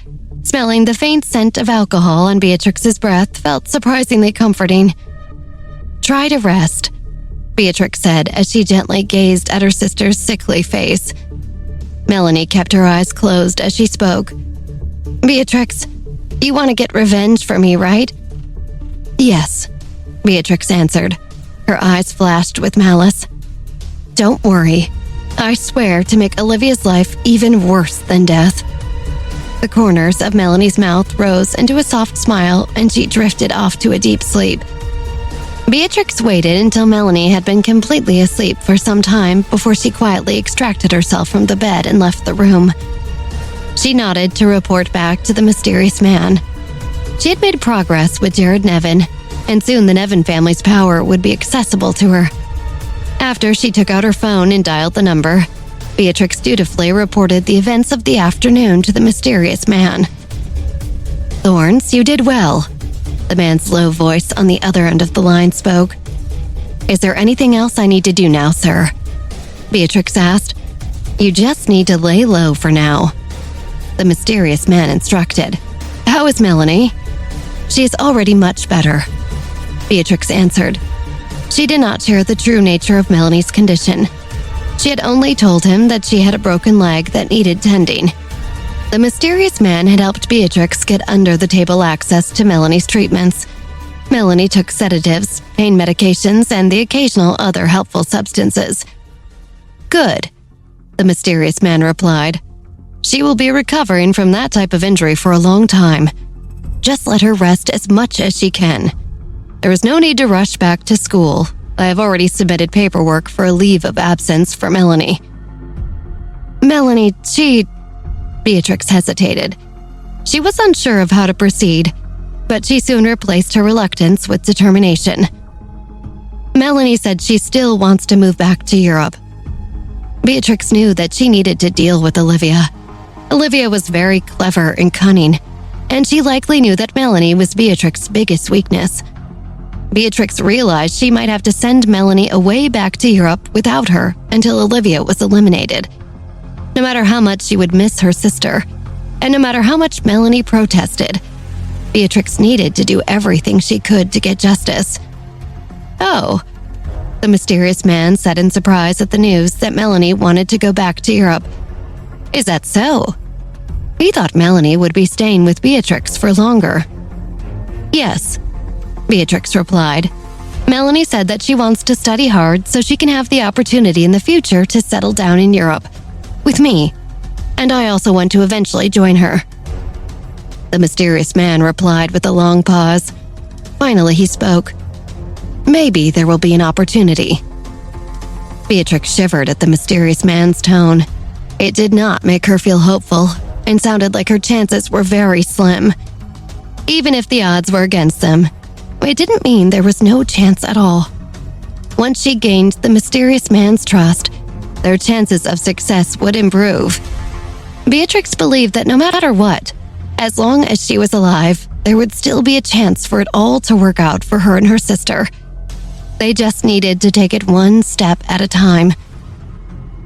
Smelling the faint scent of alcohol on Beatrix's breath felt surprisingly comforting. "Try to rest," Beatrix said as she gently gazed at her sister's sickly face. Melanie kept her eyes closed as she spoke. "Beatrix, you want to get revenge for me, right?" "Yes," Beatrix answered. Her eyes flashed with malice. "Don't worry. I swear to make Olivia's life even worse than death." The corners of Melanie's mouth rose into a soft smile and she drifted off to a deep sleep. Beatrix waited until Melanie had been completely asleep for some time before she quietly extracted herself from the bed and left the room. She nodded to report back to the mysterious man. She had made progress with Jared Nevin, and soon the Nevin family's power would be accessible to her. After she took out her phone and dialed the number, Beatrix dutifully reported the events of the afternoon to the mysterious man. "Thorns, you did well," the man's low voice on the other end of the line spoke. "Is there anything else I need to do now, sir?" Beatrix asked. "You just need to lay low for now," the mysterious man instructed. "How is Melanie?" "She is already much better," Beatrix answered. She did not share the true nature of Melanie's condition. She had only told him that she had a broken leg that needed tending. The mysterious man had helped Beatrix get under-the-table access to Melanie's treatments. Melanie took sedatives, pain medications, and the occasional other helpful substances. "Good," the mysterious man replied. "She will be recovering from that type of injury for a long time. Just let her rest as much as she can. There is no need to rush back to school. I have already submitted paperwork for a leave of absence for Melanie." "Melanie, Beatrix hesitated. She was unsure of how to proceed, but she soon replaced her reluctance with determination. Melanie said she still wants to move back to Europe. Beatrix knew that she needed to deal with Olivia. Olivia was very clever and cunning, and she likely knew that Melanie was Beatrix's biggest weakness. Beatrix realized she might have to send Melanie away back to Europe without her until Olivia was eliminated. No matter how much she would miss her sister, and no matter how much Melanie protested, Beatrix needed to do everything she could to get justice. "Oh," the mysterious man said in surprise at the news that Melanie wanted to go back to Europe. "Is that so? We thought Melanie would be staying with Beatrix for longer." "Yes," Beatrix replied. "Melanie said that she wants to study hard so she can have the opportunity in the future to settle down in Europe. With me. And I also want to eventually join her." The mysterious man replied with a long pause. Finally, he spoke. "Maybe there will be an opportunity." Beatrix shivered at the mysterious man's tone. It did not make her feel hopeful and sounded like her chances were very slim. Even if the odds were against them, it didn't mean there was no chance at all. Once she gained the mysterious man's trust, their chances of success would improve. Beatrix believed that no matter what, as long as she was alive, there would still be a chance for it all to work out for her and her sister. They just needed to take it one step at a time.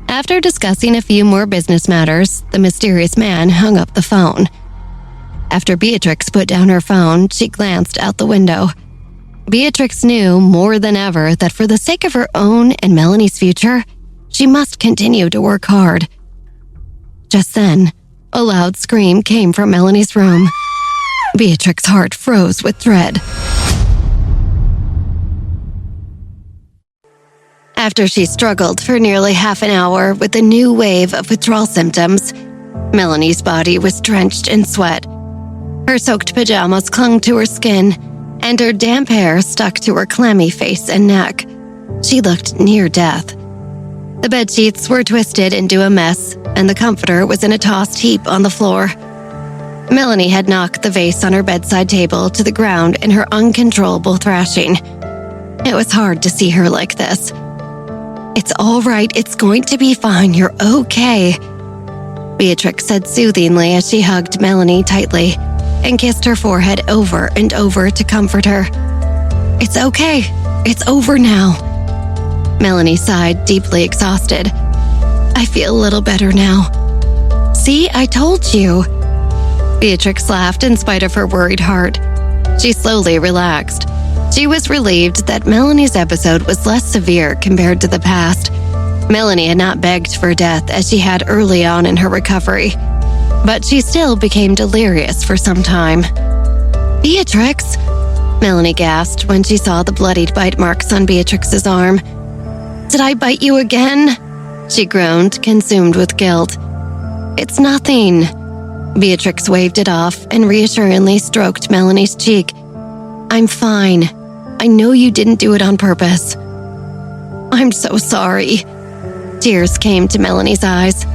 After discussing a few more business matters, the mysterious man hung up the phone. After Beatrix put down her phone, she glanced out the window. Beatrix knew more than ever that for the sake of her own and Melanie's future, she must continue to work hard. Just then, a loud scream came from Melanie's room. Beatrix's heart froze with dread. After she struggled for nearly half an hour with a new wave of withdrawal symptoms, Melanie's body was drenched in sweat. Her soaked pajamas clung to her skin, and her damp hair stuck to her clammy face and neck. She looked near death. The bedsheets were twisted into a mess, and the comforter was in a tossed heap on the floor. Melanie had knocked the vase on her bedside table to the ground in her uncontrollable thrashing. It was hard to see her like this. "It's all right, it's going to be fine, you're okay," Beatrix said soothingly as she hugged Melanie tightly and kissed her forehead over and over to comfort her. "It's okay, it's over now." Melanie sighed, deeply exhausted. "I feel a little better now." "See, I told you." Beatrix laughed in spite of her worried heart. She slowly relaxed. She was relieved that Melanie's episode was less severe compared to the past. Melanie had not begged for death as she had early on in her recovery, but she still became delirious for some time. "Beatrix!" Melanie gasped when she saw the bloodied bite marks on Beatrix's arm. "Did I bite you again?" She groaned, consumed with guilt. "It's nothing." Beatrix waved it off and reassuringly stroked Melanie's cheek. "I'm fine. I know you didn't do it on purpose." "I'm so sorry." Tears came to Melanie's eyes.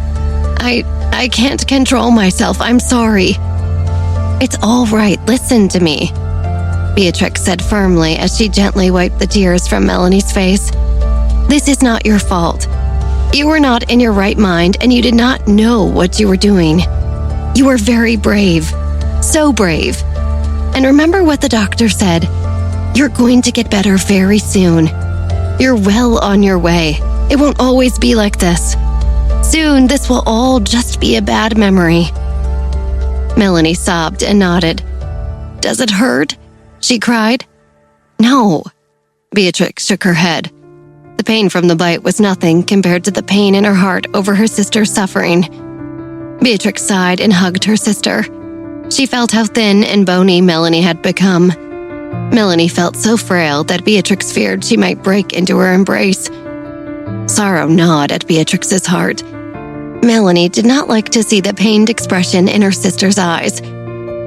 I can't control myself. I'm sorry." "It's all right. Listen to me," Beatrix said firmly as she gently wiped the tears from Melanie's face. "This is not your fault. You were not in your right mind and you did not know what you were doing. You were very brave. So brave. And remember what the doctor said. You're going to get better very soon. You're well on your way. It won't always be like this. Soon, this will all just be a bad memory." Melanie sobbed and nodded. "Does it hurt?" she cried. "No." Beatrix shook her head. The pain from the bite was nothing compared to the pain in her heart over her sister's suffering. Beatrix sighed and hugged her sister. She felt how thin and bony Melanie had become. Melanie felt so frail that Beatrix feared she might break into her embrace. Sorrow gnawed at Beatrix's heart. Melanie did not like to see the pained expression in her sister's eyes.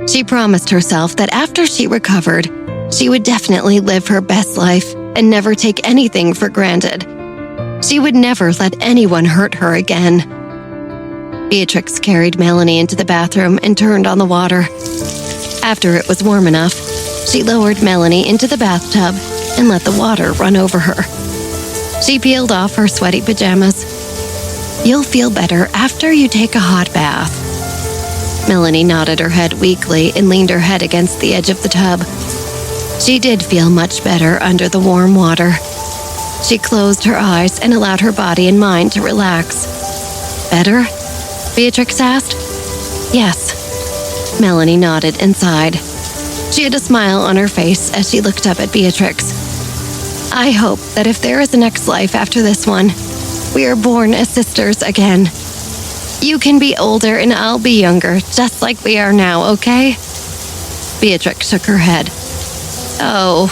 She promised herself that after she recovered, she would definitely live her best life and never take anything for granted. She would never let anyone hurt her again. Beatrix carried Melanie into the bathroom and turned on the water. After it was warm enough, she lowered Melanie into the bathtub and let the water run over her. She peeled off her sweaty pajamas. "You'll feel better after you take a hot bath." Melanie nodded her head weakly and leaned her head against the edge of the tub. She did feel much better under the warm water. She closed her eyes and allowed her body and mind to relax. "Better?" Beatrix asked. "Yes." Melanie nodded and sighed. She had a smile on her face as she looked up at Beatrix. "I hope that if there is a next life after this one, we are born as sisters again. You can be older and I'll be younger, just like we are now, okay?" Beatrix shook her head. "Oh,"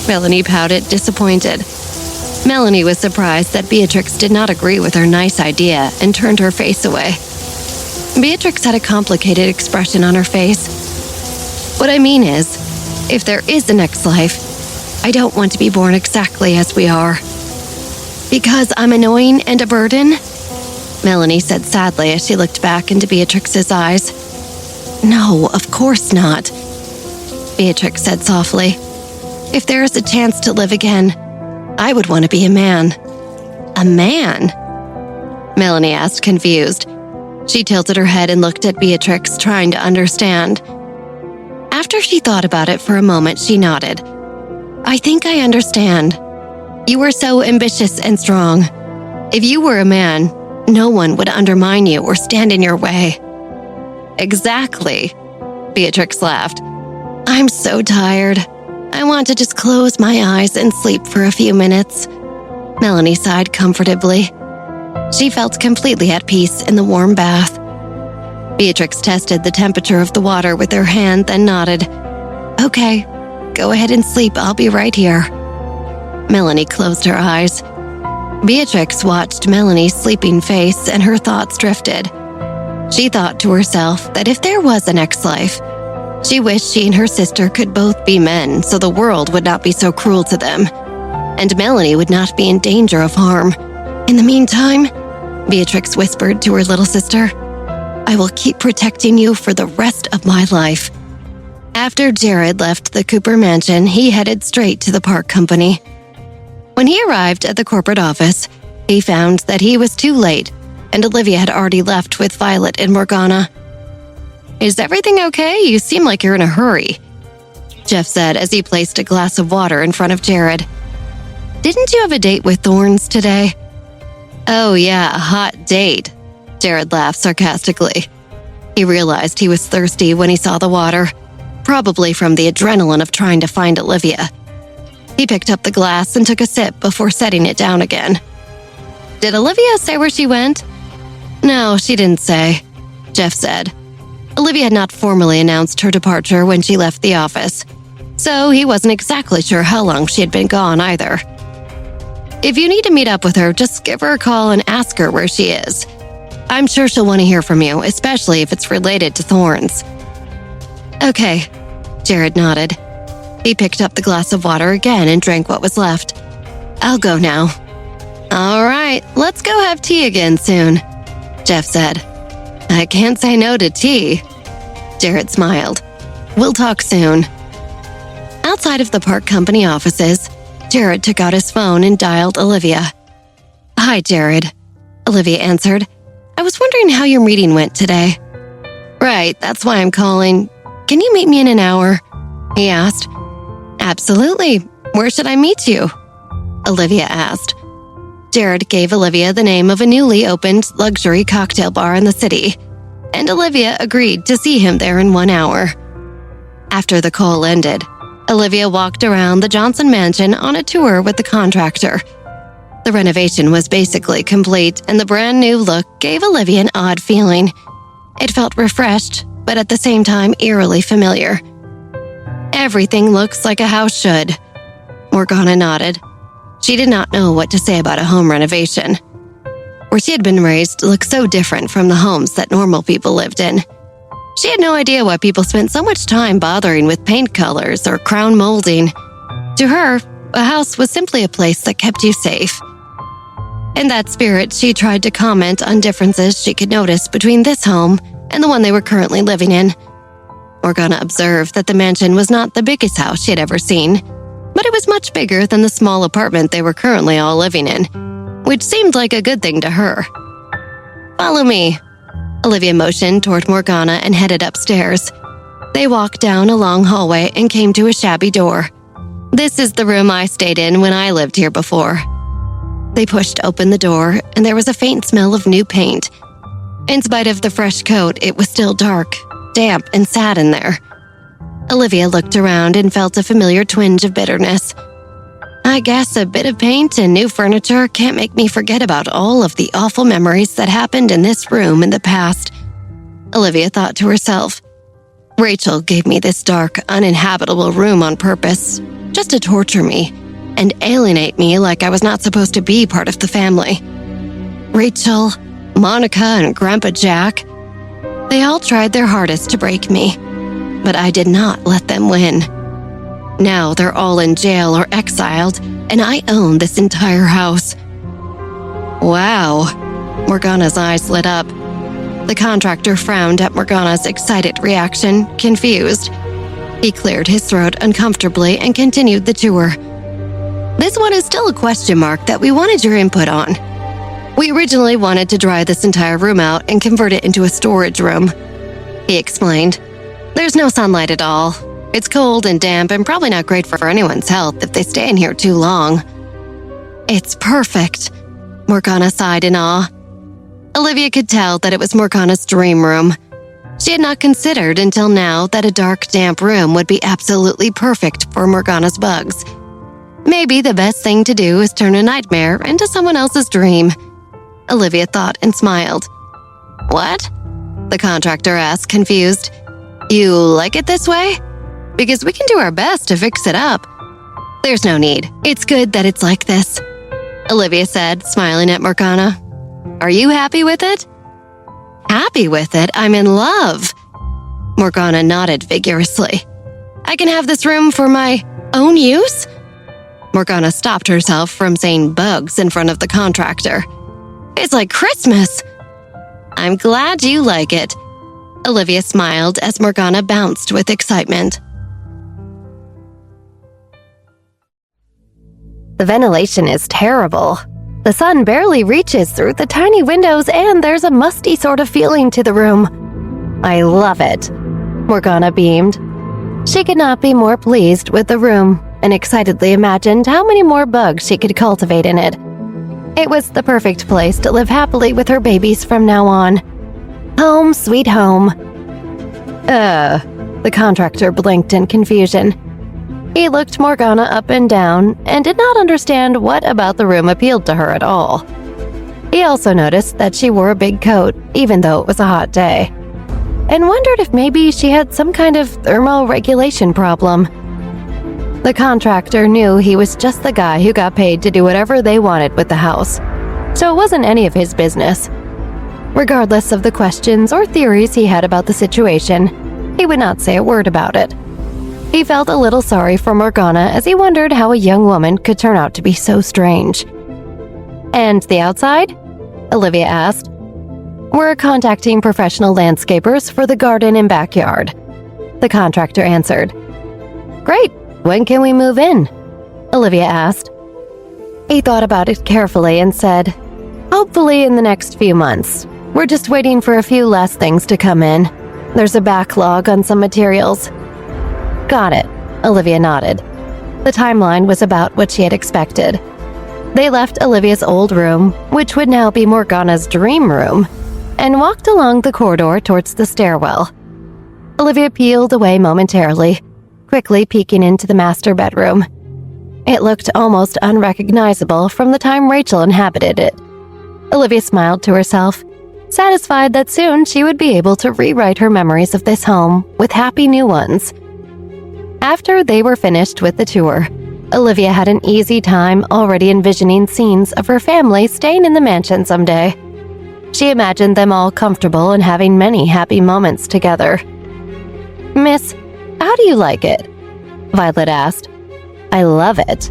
Melanie pouted, disappointed. Melanie was surprised that Beatrix did not agree with her nice idea and turned her face away. Beatrix had a complicated expression on her face. "What I mean is, if there is a next life, I don't want to be born exactly as we are." "Because I'm annoying and a burden?" Melanie said sadly as she looked back into Beatrix's eyes. "No, of course not," Beatrix said softly. "If there is a chance to live again, I would want to be a man." "A man?" Melanie asked, confused. She tilted her head and looked at Beatrix, trying to understand. After she thought about it for a moment, she nodded. "I think I understand. You were so ambitious and strong. If you were a man, no one would undermine you or stand in your way." "Exactly," Beatrix laughed. "I'm so tired. I want to just close my eyes and sleep for a few minutes." Melanie sighed comfortably. She felt completely at peace in the warm bath. Beatrix tested the temperature of the water with her hand, then nodded. "Okay, go ahead and sleep. I'll be right here." Melanie closed her eyes. Beatrix watched Melanie's sleeping face and her thoughts drifted. She thought to herself that if there was a next life, she wished she and her sister could both be men so the world would not be so cruel to them, and Melanie would not be in danger of harm. In the meantime, Beatrix whispered to her little sister, "I will keep protecting you for the rest of my life." After Jared left the Cooper mansion, he headed straight to the park company. When he arrived at the corporate office, he found that he was too late, and Olivia had already left with Violet and Morgana. "Is everything okay? You seem like you're in a hurry," Jeff said as he placed a glass of water in front of Jared. "Didn't you have a date with Thorns today?" "Oh yeah, a hot date," Jared laughed sarcastically. He realized he was thirsty when he saw the water, probably from the adrenaline of trying to find Olivia. He picked up the glass and took a sip before setting it down again. "Did Olivia say where she went?" "No, she didn't say," Jeff said. Olivia had not formally announced her departure when she left the office, so he wasn't exactly sure how long she had been gone either. "If you need to meet up with her, just give her a call and ask her where she is. I'm sure she'll want to hear from you, especially if it's related to Thorns." "Okay," Jared nodded. He picked up the glass of water again and drank what was left. "I'll go now." "All right, let's go have tea again soon," Jeff said. "I can't say no to tea." Jared smiled. "We'll talk soon." Outside of the park company offices, Jared took out his phone and dialed Olivia. "Hi, Jared," Olivia answered. "I was wondering how your meeting went today." "Right, that's why I'm calling. Can you meet me in an hour?" he asked. "Absolutely. Where should I meet you?" Olivia asked. Jared gave Olivia the name of a newly opened luxury cocktail bar in the city, and Olivia agreed to see him there in 1 hour. After the call ended, Olivia walked around the Johnson mansion on a tour with the contractor. The renovation was basically complete, and the brand new look gave Olivia an odd feeling. It felt refreshed, but at the same time eerily familiar. "Everything looks like a house should," Morgana nodded. She did not know what to say about a home renovation. Where she had been raised looked so different from the homes that normal people lived in. She had no idea why people spent so much time bothering with paint colors or crown molding. To her, a house was simply a place that kept you safe. In that spirit, she tried to comment on differences she could notice between this home and the one they were currently living in. Morgana observed that the mansion was not the biggest house she had ever seen, but it was much bigger than the small apartment they were currently all living in, which seemed like a good thing to her. "Follow me." Olivia motioned toward Morgana and headed upstairs. They walked down a long hallway and came to a shabby door. "This is the room I stayed in when I lived here before." They pushed open the door, and there was a faint smell of new paint. In spite of the fresh coat, it was still dark, damp, and sad in there. Olivia looked around and felt a familiar twinge of bitterness. "I guess a bit of paint and new furniture can't make me forget about all of the awful memories that happened in this room in the past," Olivia thought to herself. "Rachel gave me this dark, uninhabitable room on purpose, just to torture me and alienate me like I was not supposed to be part of the family. Rachel, Monica, and Grandpa Jack, they all tried their hardest to break me, but I did not let them win. Now they're all in jail or exiled, and I own this entire house." "Wow," Morgana's eyes lit up. The contractor frowned at Morgana's excited reaction, confused. He cleared his throat uncomfortably and continued the tour. "This one is still a question mark that we wanted your input on. We originally wanted to dry this entire room out and convert it into a storage room," he explained. "There's no sunlight at all. It's cold and damp and probably not great for anyone's health if they stay in here too long." It's perfect, Morgana sighed in awe. Olivia could tell that it was Morgana's dream room. She had not considered until now that a dark, damp room would be absolutely perfect for Morgana's bugs. Maybe the best thing to do is turn a nightmare into someone else's dream, Olivia thought and smiled. What? The contractor asked, confused. You like it this way? Because we can do our best to fix it up. There's no need. It's good that it's like this, Olivia said, smiling at Morgana. Are you happy with it? Happy with it? I'm in love. Morgana nodded vigorously. I can have this room for my own use? Morgana stopped herself from saying bugs in front of the contractor. It's like Christmas. I'm glad you like it. Olivia smiled as Morgana bounced with excitement. The ventilation is terrible. The sun barely reaches through the tiny windows and there's a musty sort of feeling to the room. I love it, Morgana beamed. She could not be more pleased with the room and excitedly imagined how many more bugs she could cultivate in it. It was the perfect place to live happily with her babies from now on. Home, sweet home. The contractor blinked in confusion. He looked Morgana up and down and did not understand what about the room appealed to her at all. He also noticed that she wore a big coat, even though it was a hot day, and wondered if maybe she had some kind of thermoregulation problem. The contractor knew he was just the guy who got paid to do whatever they wanted with the house, so it wasn't any of his business. Regardless of the questions or theories he had about the situation, he would not say a word about it. He felt a little sorry for Morgana as he wondered how a young woman could turn out to be so strange. And the outside? Olivia asked. We're contacting professional landscapers for the garden and backyard, the contractor answered. Great, when can we move in? Olivia asked. He thought about it carefully and said, hopefully in the next few months. We're just waiting for a few last things to come in. There's a backlog on some materials. Got it, Olivia nodded. The timeline was about what she had expected. They left Olivia's old room, which would now be Morgana's dream room, and walked along the corridor towards the stairwell. Olivia peeled away momentarily, quickly peeking into the master bedroom. It looked almost unrecognizable from the time Rachel inhabited it. Olivia smiled to herself, satisfied that soon she would be able to rewrite her memories of this home with happy new ones. After they were finished with the tour, Olivia had an easy time already envisioning scenes of her family staying in the mansion someday. She imagined them all comfortable and having many happy moments together. Miss, how do you like it? Violet asked. I love it.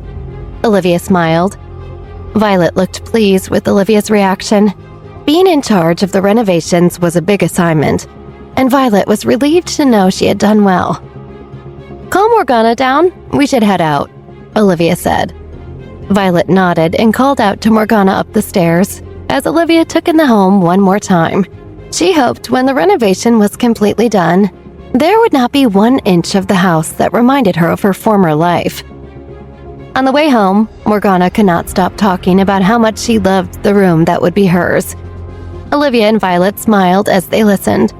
Olivia smiled. Violet looked pleased with Olivia's reaction. Being in charge of the renovations was a big assignment, and Violet was relieved to know she had done well. Calm Morgana down, we should head out, Olivia said. Violet nodded and called out to Morgana up the stairs as Olivia took in the home one more time. She hoped when the renovation was completely done, there would not be 1 inch of the house that reminded her of her former life. On the way home, Morgana could not stop talking about how much she loved the room that would be hers. Olivia and Violet smiled as they listened.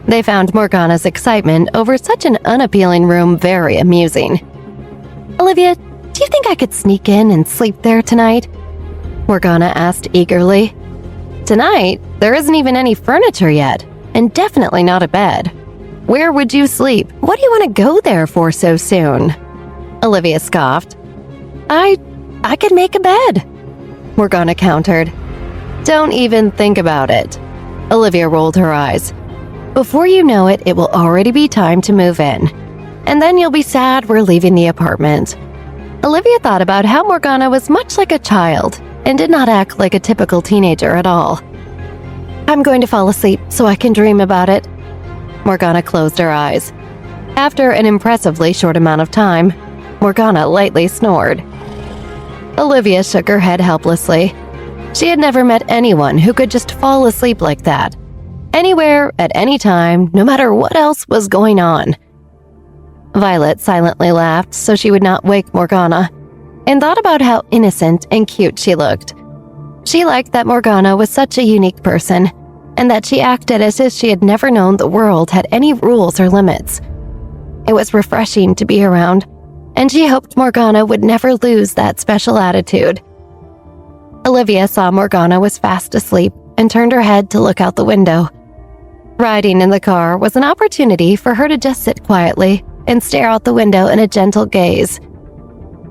They found Morgana's excitement over such an unappealing room very amusing. Olivia, do you think I could sneak in and sleep there tonight? Morgana asked eagerly. Tonight? There isn't even any furniture yet, and definitely not a bed. Where would you sleep? What do you want to go there for so soon? Olivia scoffed. I could make a bed, Morgana countered. Don't even think about it. Olivia rolled her eyes. Before you know it, it will already be time to move in. And then you'll be sad we're leaving the apartment. Olivia thought about how Morgana was much like a child and did not act like a typical teenager at all. I'm going to fall asleep so I can dream about it. Morgana closed her eyes. After an impressively short amount of time, Morgana lightly snored. Olivia shook her head helplessly. She had never met anyone who could just fall asleep like that. Anywhere, at any time, no matter what else was going on. Violet silently laughed so she would not wake Morgana. and thought about how innocent and cute she looked. She liked that Morgana was such a unique person, and that she acted as if she had never known the world had any rules or limits. It was refreshing to be around, and she hoped Morgana would never lose that special attitude. Olivia saw Morgana was fast asleep and turned her head to look out the window. Riding in the car was an opportunity for her to just sit quietly and stare out the window in a gentle gaze.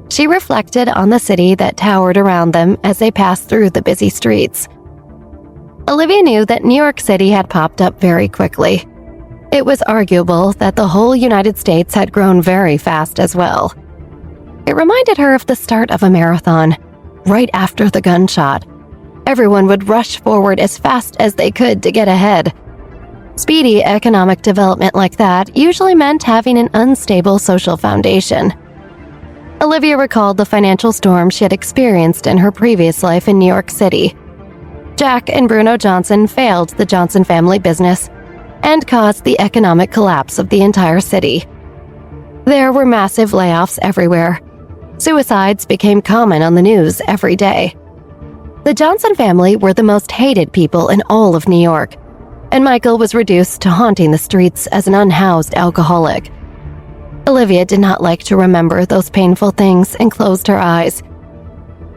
She reflected on the city that towered around them as they passed through the busy streets. Olivia knew that New York City had popped up very quickly. It was arguable that the whole United States had grown very fast as well. It reminded her of the start of a marathon. Right after the gunshot, everyone would rush forward as fast as they could to get ahead. Speedy economic development like that usually meant having an unstable social foundation. Olivia recalled the financial storm she had experienced in her previous life in New York City. Jack and Bruno Johnson failed the Johnson family business and caused the economic collapse of the entire city. There were massive layoffs everywhere. Suicides became common on the news every day. The Johnson family were the most hated people in all of New York, and Michael was reduced to haunting the streets as an unhoused alcoholic. Olivia did not like to remember those painful things and closed her eyes.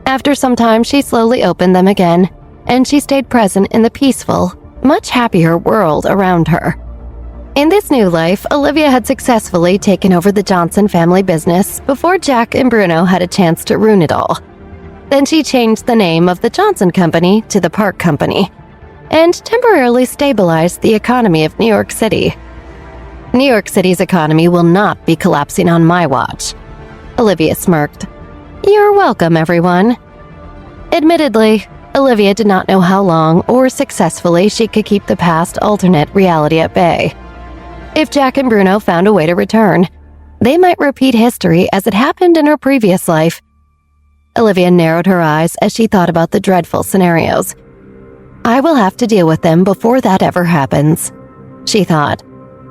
After some time, she slowly opened them again, and she stayed present in the peaceful, much happier world around her. In this new life, Olivia had successfully taken over the Johnson family business before Jack and Bruno had a chance to ruin it all. Then she changed the name of the Johnson Company to the Park Company, and temporarily stabilized the economy of New York City. New York City's economy will not be collapsing on my watch. Olivia smirked. You're welcome, everyone. Admittedly, Olivia did not know how long or successfully she could keep the past alternate reality at bay. If Jack and Bruno found a way to return, they might repeat history as it happened in her previous life. Olivia narrowed her eyes as she thought about the dreadful scenarios. I will have to deal with them before that ever happens, she thought.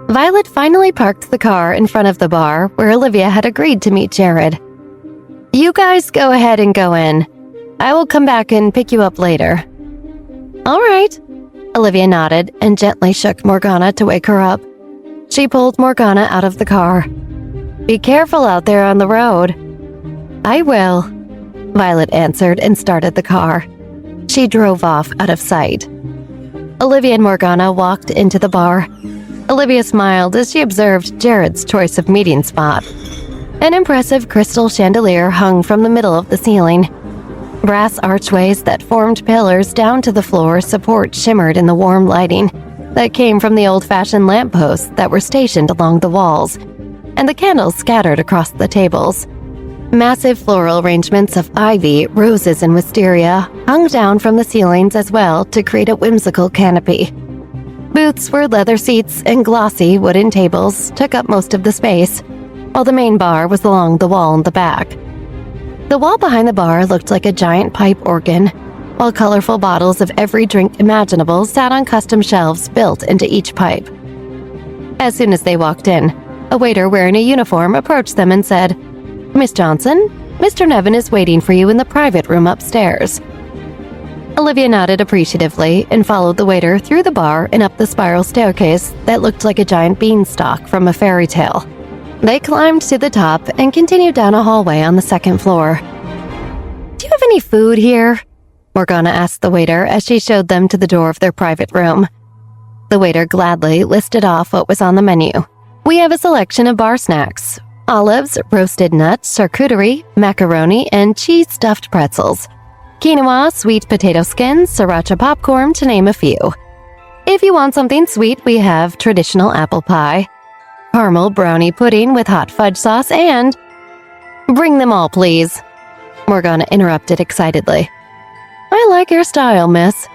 Violet finally parked the car in front of the bar where Olivia had agreed to meet Jared. You guys go ahead and go in. I will come back and pick you up later. All right. Olivia nodded and gently shook Morgana to wake her up. She pulled Morgana out of the car. Be careful out there on the road. I will, Violet answered and started the car. She drove off out of sight. Olivia and Morgana walked into the bar. Olivia smiled as she observed Jared's choice of meeting spot. An impressive crystal chandelier hung from the middle of the ceiling. Brass archways that formed pillars down to the floor support shimmered in the warm lighting that came from the old-fashioned lampposts that were stationed along the walls, and the candles scattered across the tables. Massive floral arrangements of ivy, roses, and wisteria hung down from the ceilings as well to create a whimsical canopy. Booths where leather seats and glossy wooden tables took up most of the space, while the main bar was along the wall in the back. The wall behind the bar looked like a giant pipe organ, while colorful bottles of every drink imaginable sat on custom shelves built into each pipe. As soon as they walked in, a waiter wearing a uniform approached them and said, Miss Johnson, Mr. Nevin is waiting for you in the private room upstairs. Olivia nodded appreciatively and followed the waiter through the bar and up the spiral staircase that looked like a giant beanstalk from a fairy tale. They climbed to the top and continued down a hallway on the second floor. Do you have any food here? Morgana asked the waiter as she showed them to the door of their private room. The waiter gladly listed off what was on the menu. We have a selection of bar snacks: olives, roasted nuts, charcuterie, macaroni, and cheese-stuffed pretzels, quinoa, sweet potato skins, sriracha popcorn, to name a few. If you want something sweet, we have traditional apple pie, caramel brownie pudding with hot fudge sauce, and... Bring them all, please, Morgana interrupted excitedly. I like your style, miss.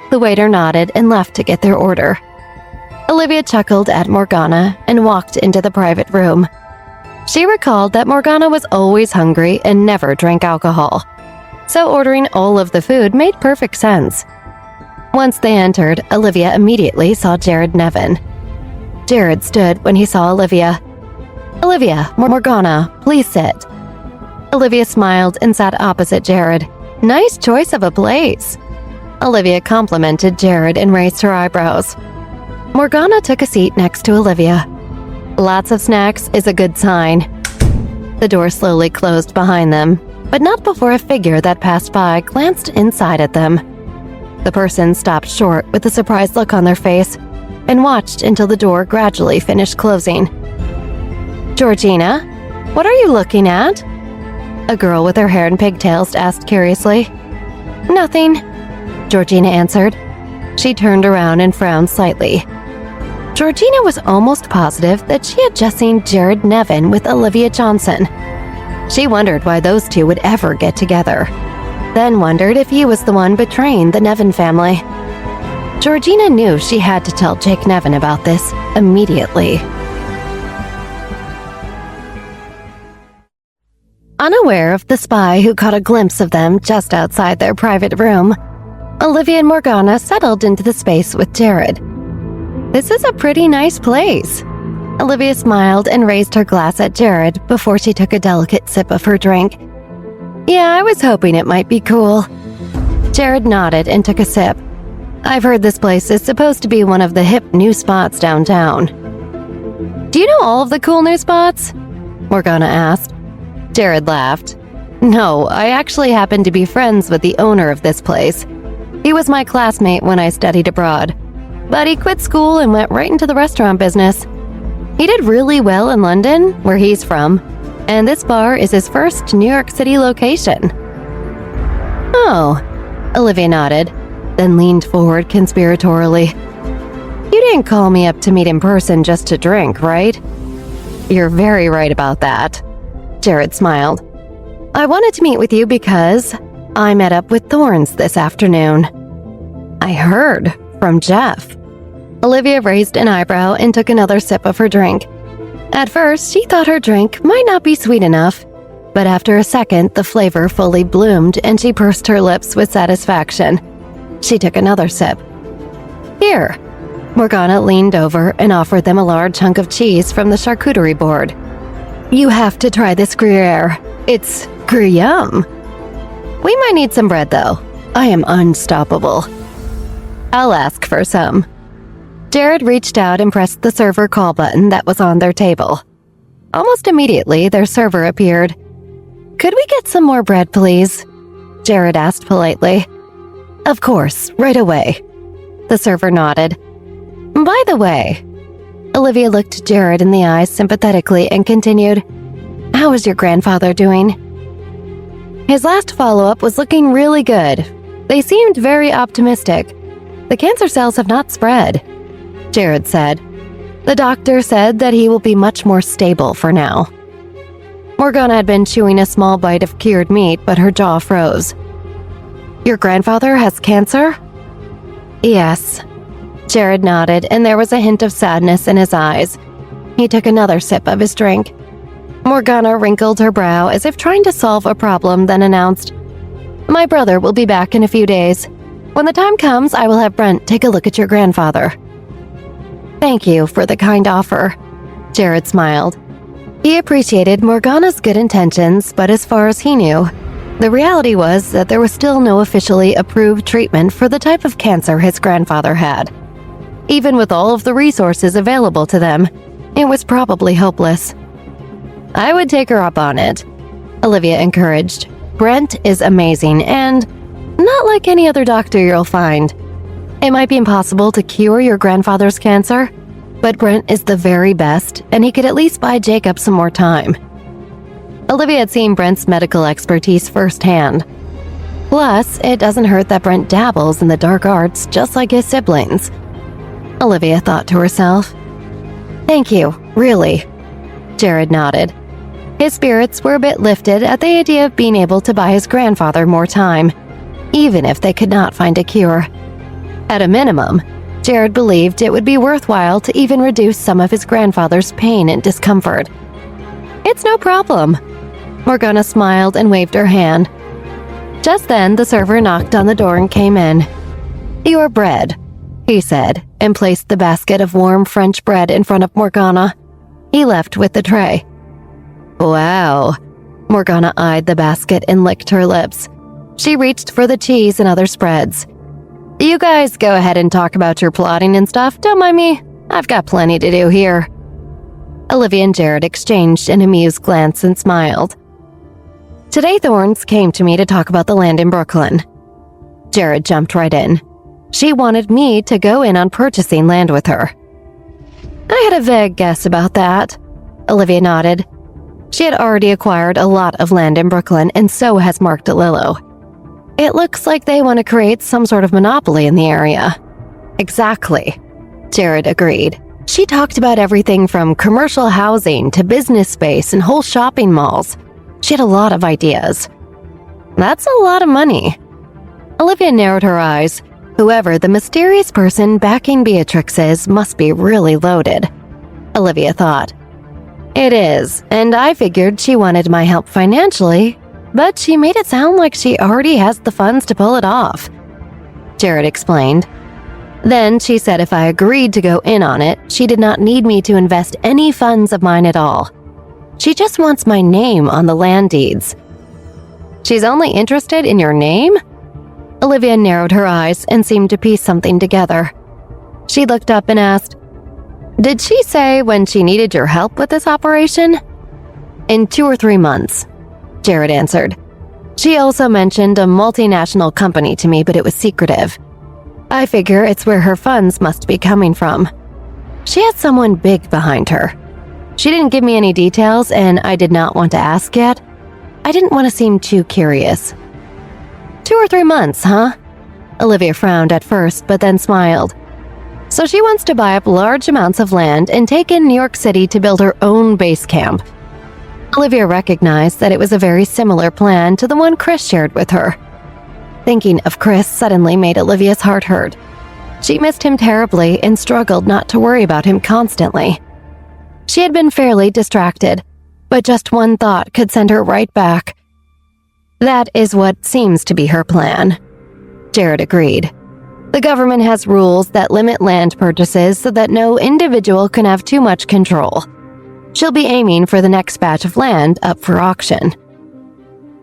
The waiter nodded and left to get their order. Olivia chuckled at Morgana and walked into the private room. She recalled that Morgana was always hungry and never drank alcohol, so ordering all of the food made perfect sense. Once they entered, Olivia immediately saw Jared Nevin. Jared stood when he saw Olivia. Olivia, Morgana, please sit. Olivia smiled and sat opposite Jared. Nice choice of a place. Olivia complimented Jared and raised her eyebrows. Morgana took a seat next to Olivia. Lots of snacks is a good sign. The door slowly closed behind them, but not before a figure that passed by glanced inside at them. The person stopped short with a surprised look on their face and watched until the door gradually finished closing. Georgina, what are you looking at? A girl with her hair in pigtails asked curiously. Nothing, Georgina answered. She turned around and frowned slightly. Georgina was almost positive that she had just seen Jared Nevin with Olivia Johnson. She wondered why those two would ever get together, then wondered if he was the one betraying the Nevin family. Georgina knew she had to tell Jake Nevin about this immediately. Unaware of the spy who caught a glimpse of them just outside their private room, Olivia and Morgana settled into the space with Jared. This is a pretty nice place. Olivia smiled and raised her glass at Jared before she took a delicate sip of her drink. Yeah, I was hoping it might be cool. Jared nodded and took a sip. I've heard this place is supposed to be one of the hip new spots downtown. Do you know all of the cool new spots? Morgana asked. Jared laughed. No, I actually happen to be friends with the owner of this place. He was my classmate when I studied abroad, but he quit school and went right into the restaurant business. He did really well in London, where he's from, and this bar is his first New York City location. Oh, Olivia nodded, then leaned forward conspiratorially. You didn't call me up to meet in person just to drink, right? You're very right about that. Jared smiled. I wanted to meet with you because I met up with Thorns this afternoon. I heard from Jeff. Olivia raised an eyebrow and took another sip of her drink. At first, she thought her drink might not be sweet enough, but after a second, the flavor fully bloomed and she pursed her lips with satisfaction. She took another sip. Here. Morgana leaned over and offered them a large hunk of cheese from the charcuterie board. You have to try this Gruyere. It's Gruyere. We might need some bread, though. I am unstoppable. I'll ask for some. Jared reached out and pressed the server call button that was on their table. Almost immediately, their server appeared. Could we get some more bread, please? Jared asked politely. Of course, right away. The server nodded. By the way, Olivia looked Jared in the eyes sympathetically and continued, How is your grandfather doing? His last follow-up was looking really good. They seemed very optimistic. The cancer cells have not spread, Jared said. The doctor said that he will be much more stable for now. Morgana had been chewing a small bite of cured meat, but her jaw froze. Your grandfather has cancer? Yes. Jared nodded, and there was a hint of sadness in his eyes. He took another sip of his drink. Morgana wrinkled her brow as if trying to solve a problem, then announced, My brother will be back in a few days. When the time comes, I will have Brent take a look at your grandfather. Thank you for the kind offer, Jared smiled. He appreciated Morgana's good intentions, but as far as he knew, the reality was that there was still no officially approved treatment for the type of cancer his grandfather had. Even with all of the resources available to them, it was probably hopeless. I would take her up on it, Olivia encouraged. Brent is amazing and not like any other doctor you'll find. It might be impossible to cure your grandfather's cancer, but Brent is the very best, and he could at least buy Jacob some more time. Olivia had seen Brent's medical expertise firsthand. Plus, it doesn't hurt that Brent dabbles in the dark arts just like his siblings. Olivia thought to herself. Thank you, really. Jared nodded. His spirits were a bit lifted at the idea of being able to buy his grandfather more time, even if they could not find a cure. At a minimum, Jared believed it would be worthwhile to even reduce some of his grandfather's pain and discomfort. It's no problem. Morgana smiled and waved her hand. Just then, the server knocked on the door and came in. Your bread, he said, and placed the basket of warm French bread in front of Morgana. He left with the tray. Wow, Morgana eyed the basket and licked her lips. She reached for the cheese and other spreads. You guys go ahead and talk about your plotting and stuff. Don't mind me. I've got plenty to do here. Olivia and Jared exchanged an amused glance and smiled. Today Thorns came to me to talk about the land in Brooklyn. Jared jumped right in. She wanted me to go in on purchasing land with her. I had a vague guess about that. Olivia nodded. She had already acquired a lot of land in Brooklyn, and so has Mark DeLillo. It looks like they want to create some sort of monopoly in the area. Exactly, Jared agreed. She talked about everything from commercial housing to business space and whole shopping malls. She had a lot of ideas. That's a lot of money. Olivia narrowed her eyes. Whoever the mysterious person backing Beatrix is must be really loaded, Olivia thought. It is, and I figured she wanted my help financially, but she made it sound like she already has the funds to pull it off, Jared explained. Then she said if I agreed to go in on it, she did not need me to invest any funds of mine at all. She just wants my name on the land deeds. She's only interested in your name? Olivia narrowed her eyes and seemed to piece something together. She looked up and asked, Did she say when she needed your help with this operation? In 2 or 3 months, Jared answered. She also mentioned a multinational company to me, but it was secretive. I figure it's where her funds must be coming from. She had someone big behind her. She didn't give me any details, and I did not want to ask yet. I didn't want to seem too curious. 2 or 3 months, huh? Olivia frowned at first, but then smiled. So she wants to buy up large amounts of land and take in New York City to build her own base camp. Olivia recognized that it was a very similar plan to the one Chris shared with her. Thinking of Chris suddenly made Olivia's heart hurt. She missed him terribly and struggled not to worry about him constantly. She had been fairly distracted, but just one thought could send her right back. That is what seems to be her plan, Jared agreed. The government has rules that limit land purchases so that no individual can have too much control. She'll be aiming for the next batch of land up for auction.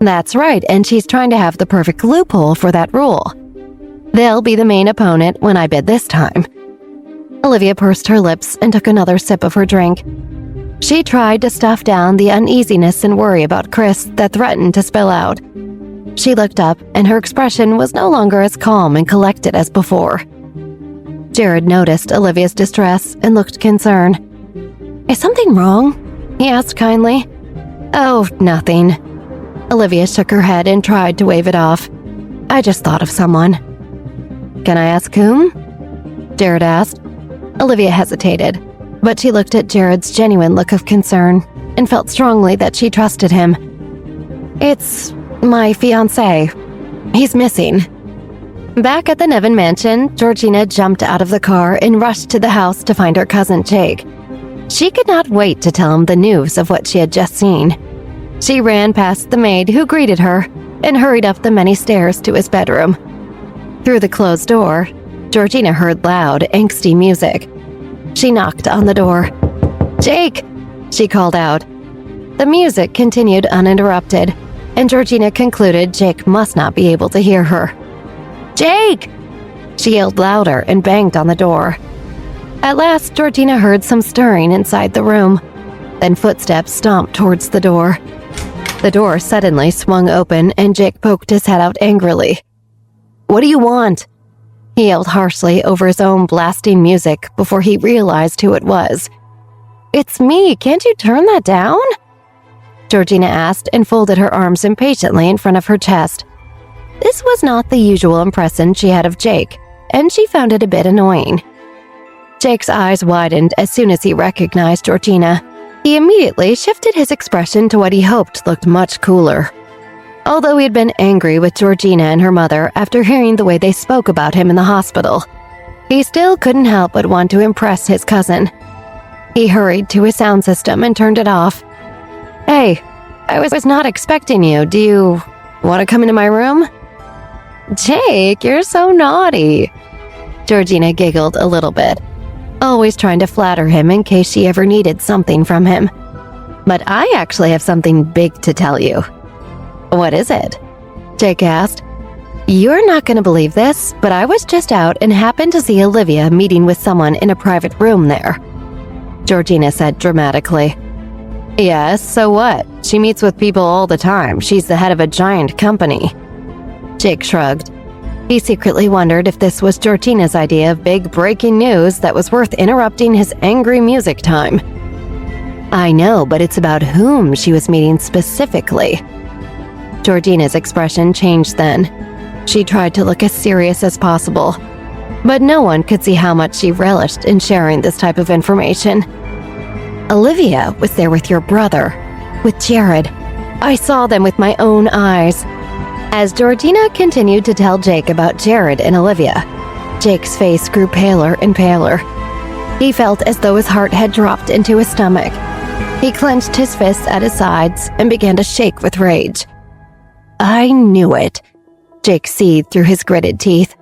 That's right, and she's trying to have the perfect loophole for that rule. They'll be the main opponent when I bid this time. Olivia pursed her lips and took another sip of her drink. She tried to stuff down the uneasiness and worry about Chris that threatened to spill out. She looked up, and her expression was no longer as calm and collected as before. Jared noticed Olivia's distress and looked concerned. Is something wrong? He asked kindly. Oh, nothing. Olivia shook her head and tried to wave it off. I just thought of someone. Can I ask whom? Jared asked. Olivia hesitated, but she looked at Jared's genuine look of concern and felt strongly that she trusted him. It's my fiancé. He's missing. Back at the Nevin mansion, Georgina jumped out of the car and rushed to the house to find her cousin Jake. She could not wait to tell him the news of what she had just seen. She ran past the maid who greeted her and hurried up the many stairs to his bedroom. Through the closed door, Georgina heard loud, angsty music. She knocked on the door. Jake! She called out. The music continued uninterrupted, and Georgina concluded Jake must not be able to hear her. Jake! She yelled louder and banged on the door. At last, Georgina heard some stirring inside the room. Then footsteps stomped towards the door. The door suddenly swung open, and Jake poked his head out angrily. What do you want? He yelled harshly over his own blasting music before he realized who it was. It's me, can't you turn that down? Georgina asked and folded her arms impatiently in front of her chest. This was not the usual impression she had of Jake, and she found it a bit annoying. Jake's eyes widened as soon as he recognized Georgina. He immediately shifted his expression to what he hoped looked much cooler. Although he had been angry with Georgina and her mother after hearing the way they spoke about him in the hospital, he still couldn't help but want to impress his cousin. He hurried to his sound system and turned it off. Hey, I was not expecting you. Do you want to come into my room? Jake, you're so naughty. Georgina giggled a little bit, always trying to flatter him in case she ever needed something from him. But I actually have something big to tell you. What is it? Jake asked. You're not going to believe this, but I was just out and happened to see Olivia meeting with someone in a private room there. Georgina said dramatically. Yes, so what? She meets with people all the time. She's the head of a giant company. Jake shrugged. He secretly wondered if this was Georgina's idea of big breaking news that was worth interrupting his angry music time. I know, but it's about whom she was meeting specifically. Georgina's expression changed then. She tried to look as serious as possible, but no one could see how much she relished in sharing this type of information. Olivia was there with your brother, with Jared. I saw them with my own eyes. As Georgina continued to tell Jake about Jared and Olivia, Jake's face grew paler and paler. He felt as though his heart had dropped into his stomach. He clenched his fists at his sides and began to shake with rage. I knew it. Jake seethed through his gritted teeth.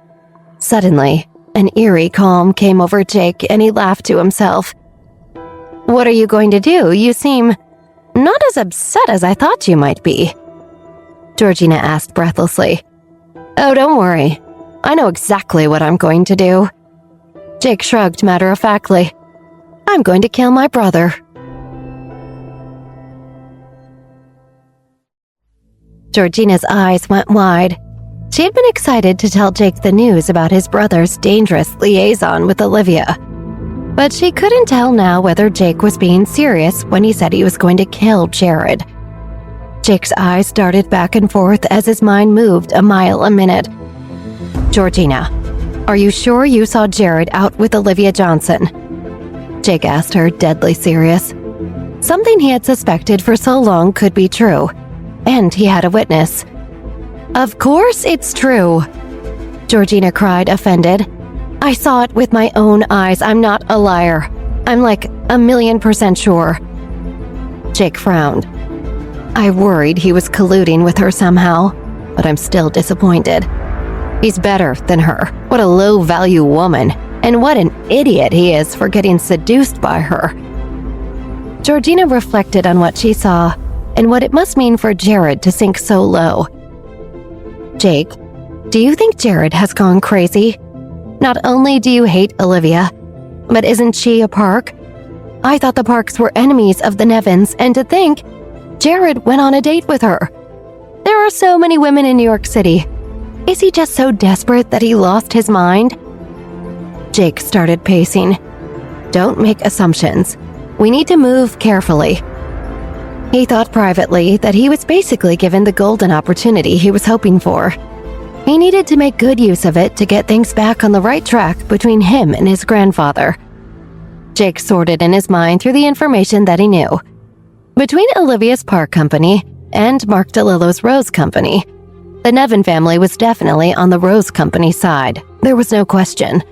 Suddenly, an eerie calm came over Jake and he laughed to himself. What are you going to do? You seem not as upset as I thought you might be. Georgina asked breathlessly. Oh, don't worry. I know exactly what I'm going to do. Jake shrugged matter-of-factly. I'm going to kill my brother. Georgina's eyes went wide. She had been excited to tell Jake the news about his brother's dangerous liaison with Olivia. But she couldn't tell now whether Jake was being serious when he said he was going to kill Jared. Jake's eyes darted back and forth as his mind moved a mile a minute. Georgina, are you sure you saw Jared out with Olivia Johnson? Jake asked her, deadly serious. Something he had suspected for so long could be true, and he had a witness. Of course it's true, Georgina cried, offended. I saw it with my own eyes. I'm not a liar. I'm like 1,000,000% sure. Jake frowned. I worried he was colluding with her somehow, but I'm still disappointed. He's better than her. What a low-value woman, and what an idiot he is for getting seduced by her. Georgina reflected on what she saw and what it must mean for Jared to sink so low. Jake, do you think Jared has gone crazy? Not only do you hate Olivia, but isn't she a Park? I thought the Parks were enemies of the Nevins, and to think Jared went on a date with her. There are so many women in New York City. Is he just so desperate that he lost his mind? Jake started pacing. Don't make assumptions. We need to move carefully. He thought privately that he was basically given the golden opportunity he was hoping for. He needed to make good use of it to get things back on the right track between him and his grandfather. Jake sorted in his mind through the information that he knew. Between Olivia's Park Company and Mark DeLillo's Rose Company, the Nevin family was definitely on the Rose Company side. There was no question.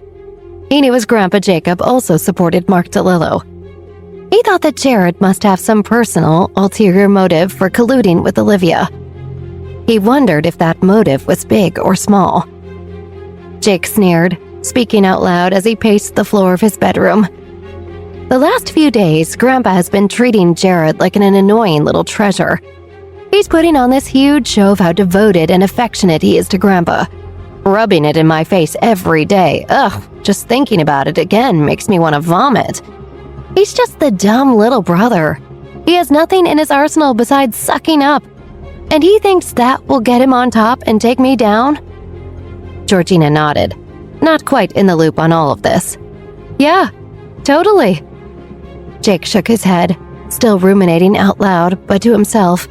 He knew his grandpa Jacob also supported Mark DeLillo. He thought that Jared must have some personal, ulterior motive for colluding with Olivia. He wondered if that motive was big or small. Jake sneered, speaking out loud as he paced the floor of his bedroom. The last few days, Grandpa has been treating Jared like an annoying little treasure. He's putting on this huge show of how devoted and affectionate he is to Grandpa, rubbing it in my face every day. Ugh, just thinking about it again makes me want to vomit. He's just the dumb little brother. He has nothing in his arsenal besides sucking up. And he thinks that will get him on top and take me down? Georgina nodded, not quite in the loop on all of this. Yeah, totally. Jake shook his head, still ruminating out loud, but to himself.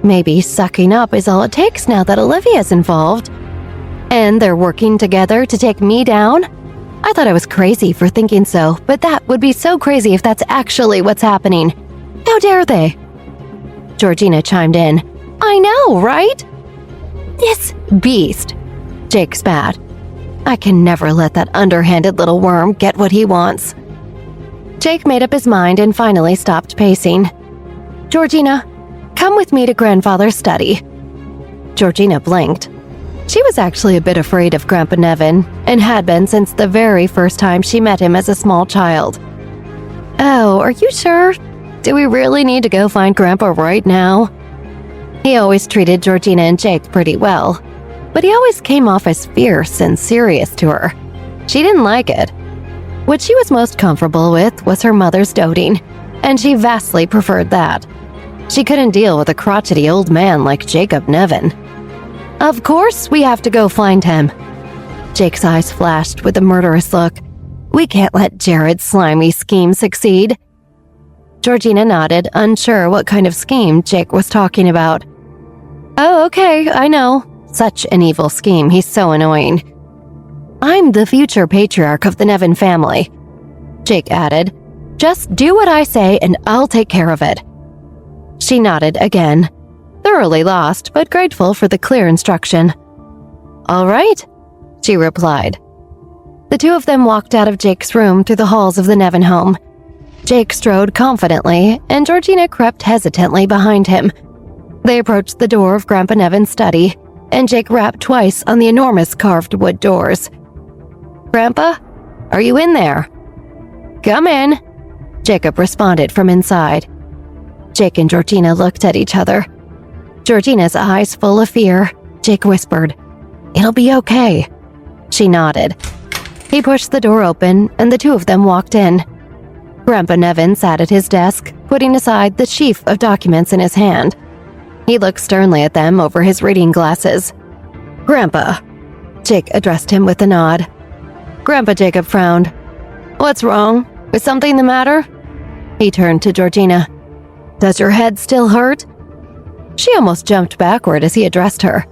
Maybe sucking up is all it takes now that Olivia's involved. And they're working together to take me down? I thought I was crazy for thinking so, but that would be so crazy if that's actually what's happening. How dare they? Georgina chimed in. I know, right? This beast, Jake spat. I can never let that underhanded little worm get what he wants. Jake made up his mind and finally stopped pacing. Georgina, come with me to Grandfather's study. Georgina blinked. She was actually a bit afraid of Grandpa Nevin, and had been since the very first time she met him as a small child. Oh, are you sure? Do we really need to go find Grandpa right now? He always treated Georgina and Jake pretty well, but he always came off as fierce and serious to her. She didn't like it. What she was most comfortable with was her mother's doting, and she vastly preferred that. She couldn't deal with a crotchety old man like Jacob Nevin. Of course we have to go find him. Jake's eyes flashed with a murderous look. We can't let Jared's slimy scheme succeed. Georgina nodded, unsure what kind of scheme Jake was talking about. Oh, okay, I know. Such an evil scheme, he's so annoying. I'm the future patriarch of the Nevin family, Jake added. Just do what I say and I'll take care of it. She nodded again, thoroughly lost but grateful for the clear instruction. All right, she replied. The two of them walked out of Jake's room through the halls of the Nevin home. Jake strode confidently, and Georgina crept hesitantly behind him. They approached the door of Grandpa Nevin's study, and Jake rapped twice on the enormous carved wood doors. Grandpa, are you in there? Come in, Jacob responded from inside. Jake and Georgina looked at each other. Georgina's eyes full of fear, Jake whispered, It'll be okay. She nodded. He pushed the door open, and the two of them walked in. Grandpa Nevin sat at his desk, putting aside the sheaf of documents in his hand. He looked sternly at them over his reading glasses. Grandpa, Jake addressed him with a nod. Grandpa Jacob frowned. What's wrong? Is something the matter? He turned to Georgina. Does your head still hurt? She almost jumped backward as he addressed her.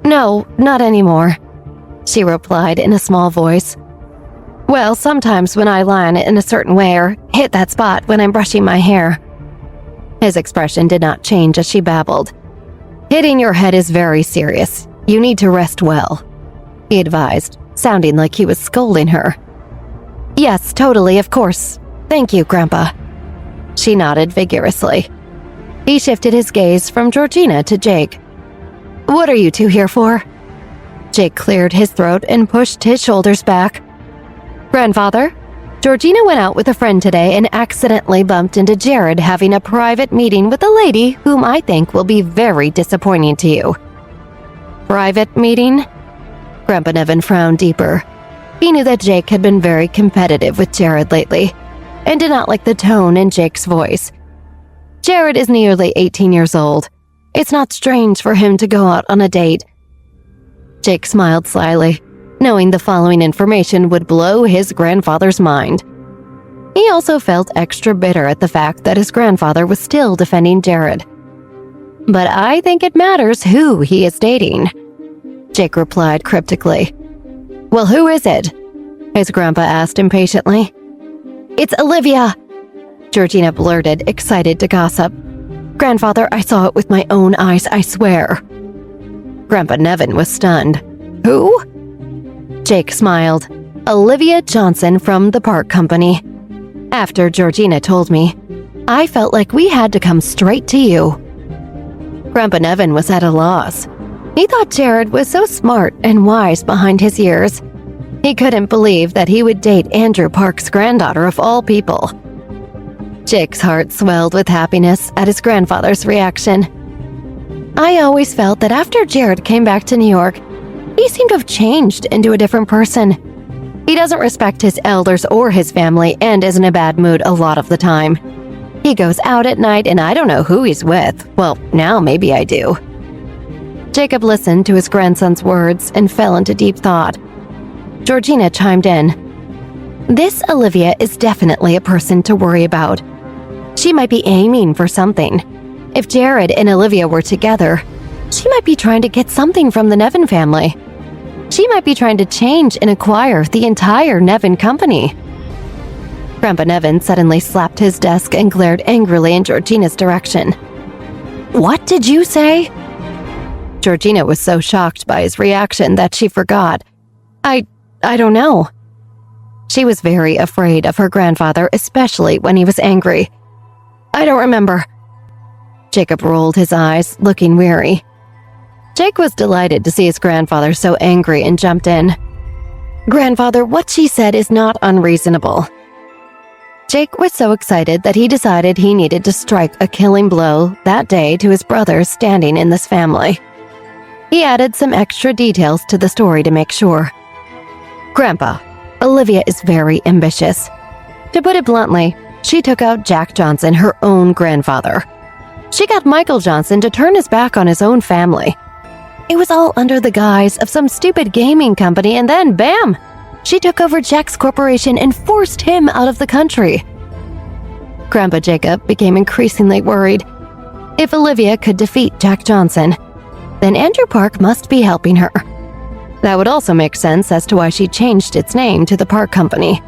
No, not anymore, she replied in a small voice. Well, sometimes when I lie on it in a certain way or hit that spot when I'm brushing my hair. His expression did not change as she babbled. Hitting your head is very serious. You need to rest well, he advised, sounding like he was scolding her. Yes, totally, of course. Thank you, Grandpa. She nodded vigorously. He shifted his gaze from Georgina to Jake. What are you two here for? Jake cleared his throat and pushed his shoulders back. Grandfather, Georgina went out with a friend today and accidentally bumped into Jared having a private meeting with a lady whom I think will be very disappointing to you. Private meeting? Grandpa Nevin frowned deeper. He knew that Jake had been very competitive with Jared lately, and did not like the tone in Jake's voice. Jared is nearly 18 years old. It's not strange for him to go out on a date. Jake smiled slyly, knowing the following information would blow his grandfather's mind. He also felt extra bitter at the fact that his grandfather was still defending Jared. But I think it matters who he is dating, Jake replied cryptically. Well, who is it? His grandpa asked impatiently. It's Olivia, Georgina blurted, excited to gossip. Grandfather, I saw it with my own eyes, I swear. Grandpa Nevin was stunned. Who? Jake smiled. Olivia Johnson from the park company. After Georgina told me, I felt like we had to come straight to you. Grandpa Nevin was at a loss. He thought Jared was so smart and wise behind his years. He couldn't believe that he would date Andrew Park's granddaughter of all people. Jake's heart swelled with happiness at his grandfather's reaction. I always felt that after Jared came back to New York, he seemed to have changed into a different person. He doesn't respect his elders or his family and is in a bad mood a lot of the time. He goes out at night and I don't know who he's with. Well, now maybe I do. Jacob listened to his grandson's words and fell into deep thought. Georgina chimed in. This Olivia is definitely a person to worry about. She might be aiming for something. If Jared and Olivia were together, she might be trying to get something from the Nevin family. She might be trying to change and acquire the entire Nevin company. Grandpa Nevin suddenly slapped his desk and glared angrily in Georgina's direction. What did you say? Georgina was so shocked by his reaction that she forgot. I don't know. She was very afraid of her grandfather, especially when he was angry. I don't remember. Jacob rolled his eyes, looking weary. Jake was delighted to see his grandfather so angry and jumped in. Grandfather, what she said is not unreasonable. Jake was so excited that he decided he needed to strike a killing blow that day to his brothers standing in this family. He added some extra details to the story to make sure. Grandpa, Olivia is very ambitious. To put it bluntly, she took out Jack Johnson, her own grandfather. She got Michael Johnson to turn his back on his own family. It was all under the guise of some stupid gaming company, and then, bam! She took over Jack's corporation and forced him out of the country. Grandpa Jacob became increasingly worried. If Olivia could defeat Jack Johnson, then Andrew Park must be helping her. That would also make sense as to why she changed its name to the Park Company.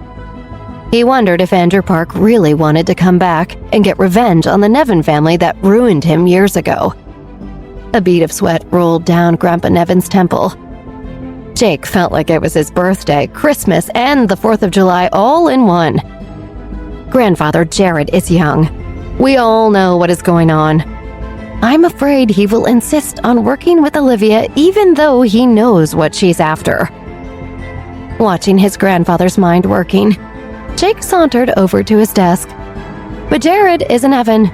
He wondered if Andrew Park really wanted to come back and get revenge on the Nevin family that ruined him years ago. A bead of sweat rolled down Grandpa Nevin's temple. Jake felt like it was his birthday, Christmas, and the 4th of July all in one. Grandfather Jared is young. We all know what is going on. I'm afraid he will insist on working with Olivia even though he knows what she's after. Watching his grandfather's mind working, Jake sauntered over to his desk. But Jared isn't Evan.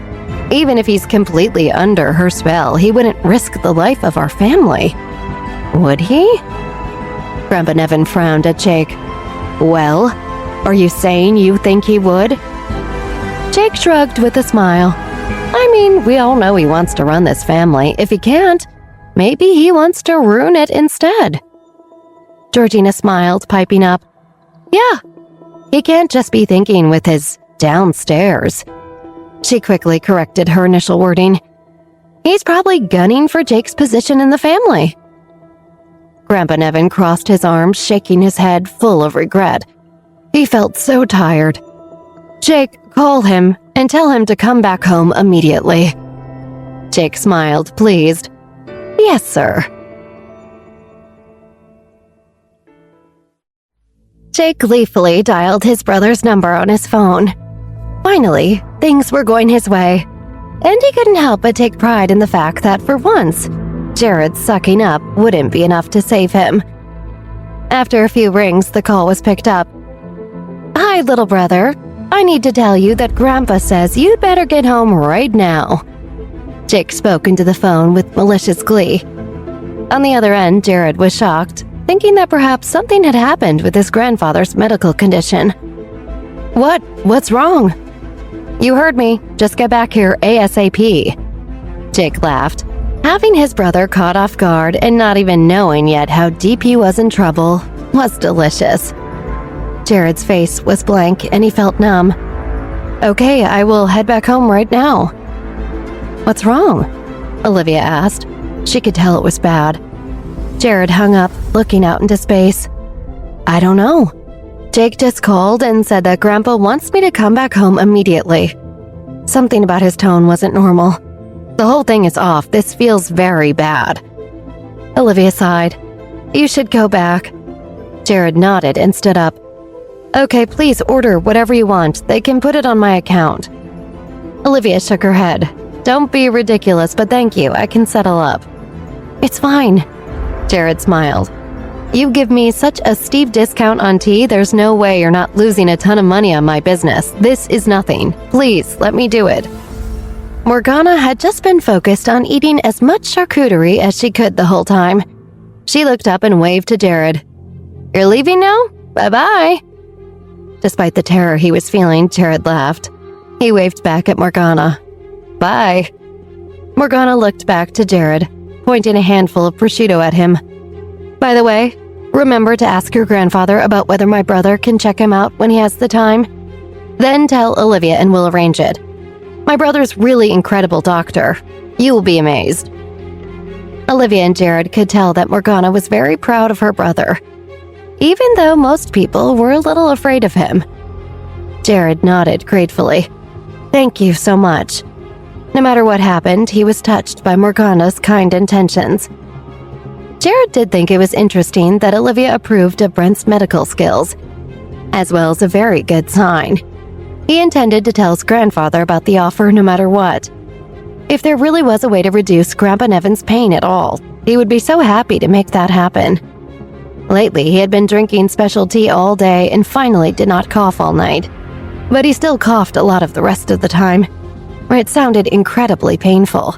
Even if he's completely under her spell, he wouldn't risk the life of our family. Would he? Grandpa Nevin frowned at Jake. Well, are you saying you think he would? Jake shrugged with a smile. I mean, we all know he wants to run this family. If he can't, maybe he wants to ruin it instead. Georgina smiled, piping up. Yeah, he can't just be thinking with his downstairs. She quickly corrected her initial wording. He's probably gunning for Jake's position in the family. Grandpa Nevin crossed his arms, shaking his head, full of regret. He felt so tired. Jake, call him and tell him to come back home immediately. Jake smiled, pleased. Yes, sir. Jake gleefully dialed his brother's number on his phone. Finally, things were going his way, and he couldn't help but take pride in the fact that for once, Jared's sucking up wouldn't be enough to save him. After a few rings, the call was picked up. Hi, little brother. I need to tell you that Grandpa says you'd better get home right now. Jake spoke into the phone with malicious glee. On the other end, Jared was shocked, thinking that perhaps something had happened with his grandfather's medical condition. What's wrong? You heard me. Just get back here ASAP. Jake laughed. Having his brother caught off guard and not even knowing yet how deep he was in trouble was delicious. Jared's face was blank and he felt numb. Okay, I will head back home right now. What's wrong? Olivia asked. She could tell it was bad. Jared hung up, looking out into space. I don't know. Jake just called and said that Grandpa wants me to come back home immediately. Something about his tone wasn't normal. The whole thing is off. This feels very bad. Olivia sighed. You should go back. Jared nodded and stood up. Okay, please order whatever you want. They can put it on my account. Olivia shook her head. Don't be ridiculous, but thank you. I can settle up. It's fine. Jared smiled. You give me such a steep discount on tea, there's no way you're not losing a ton of money on my business. This is nothing. Please, let me do it. Morgana had just been focused on eating as much charcuterie as she could the whole time. She looked up and waved to Jared. You're leaving now? Bye-bye. Despite the terror he was feeling, Jared laughed. He waved back at Morgana. Bye. Morgana looked back to Jared, pointing a handful of prosciutto at him. By the way, remember to ask your grandfather about whether my brother can check him out when he has the time. Then tell Olivia and we'll arrange it. My brother's really incredible doctor. You will be amazed. Olivia and Jared could tell that Morgana was very proud of her brother, even though most people were a little afraid of him. Jared nodded gratefully. Thank you so much. No matter what happened, he was touched by Morgana's kind intentions. Jared did think it was interesting that Olivia approved of Brent's medical skills, as well as a very good sign. He intended to tell his grandfather about the offer no matter what. If there really was a way to reduce Grandpa Nevin's pain at all, he would be so happy to make that happen. Lately, he had been drinking special tea all day and finally did not cough all night. but he still coughed a lot of the rest of the time. It sounded incredibly painful.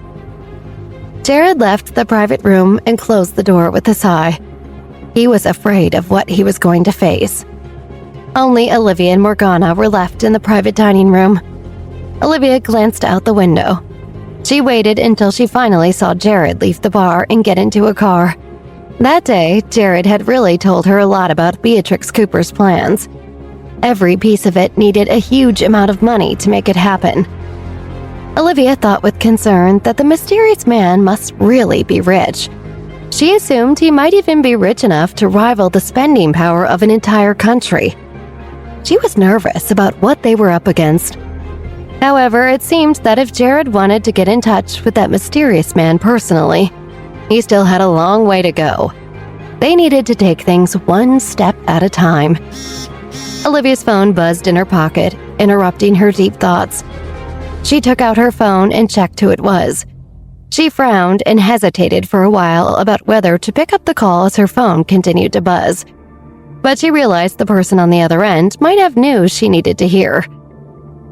Jared left the private room and closed the door with a sigh. He was afraid of what he was going to face. Only Olivia and Morgana were left in the private dining room. Olivia glanced out the window. She waited until she finally saw Jared leave the bar and get into a car. That day, Jared had really told her a lot about Beatrix Cooper's plans. Every piece of it needed a huge amount of money to make it happen. Olivia thought with concern that the mysterious man must really be rich. She assumed he might even be rich enough to rival the spending power of an entire country. She was nervous about what they were up against. However, it seemed that if Jared wanted to get in touch with that mysterious man personally, he still had a long way to go. They needed to take things one step at a time. Olivia's phone buzzed in her pocket, interrupting her deep thoughts. She took out her phone and checked who it was. She frowned and hesitated for a while about whether to pick up the call as her phone continued to buzz. But she realized the person on the other end might have news she needed to hear.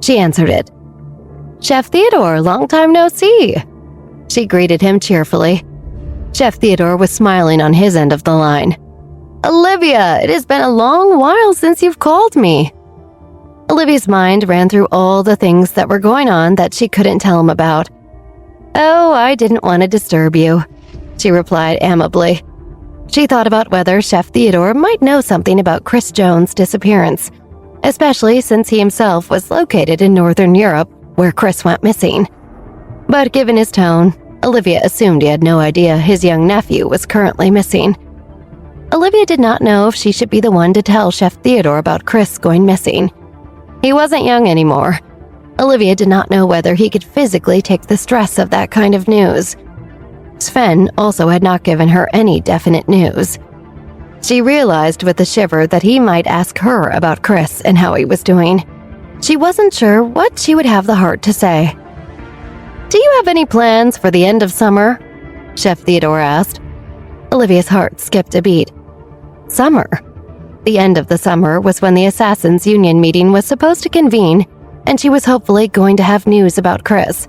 She answered it. "Chef Theodore, long time no see." She greeted him cheerfully. Chef Theodore was smiling on his end of the line. "Olivia, it has been a long while since you've called me." Olivia's mind ran through all the things that were going on that she couldn't tell him about. "Oh, I didn't want to disturb you," she replied amably. She thought about whether Chef Theodore might know something about Chris Jones' disappearance, especially since he himself was located in Northern Europe, where Chris went missing. But given his tone, Olivia assumed he had no idea his young nephew was currently missing. Olivia did not know if she should be the one to tell Chef Theodore about Chris going missing. He wasn't young anymore. Olivia did not know whether he could physically take the stress of that kind of news. Sven also had not given her any definite news. She realized with a shiver that he might ask her about Chris and how he was doing. She wasn't sure what she would have the heart to say. "Do you have any plans for the end of summer?" Chef Theodore asked. Olivia's heart skipped a beat. Summer. The end of the summer was when the Assassins' Union meeting was supposed to convene, and she was hopefully going to have news about Chris.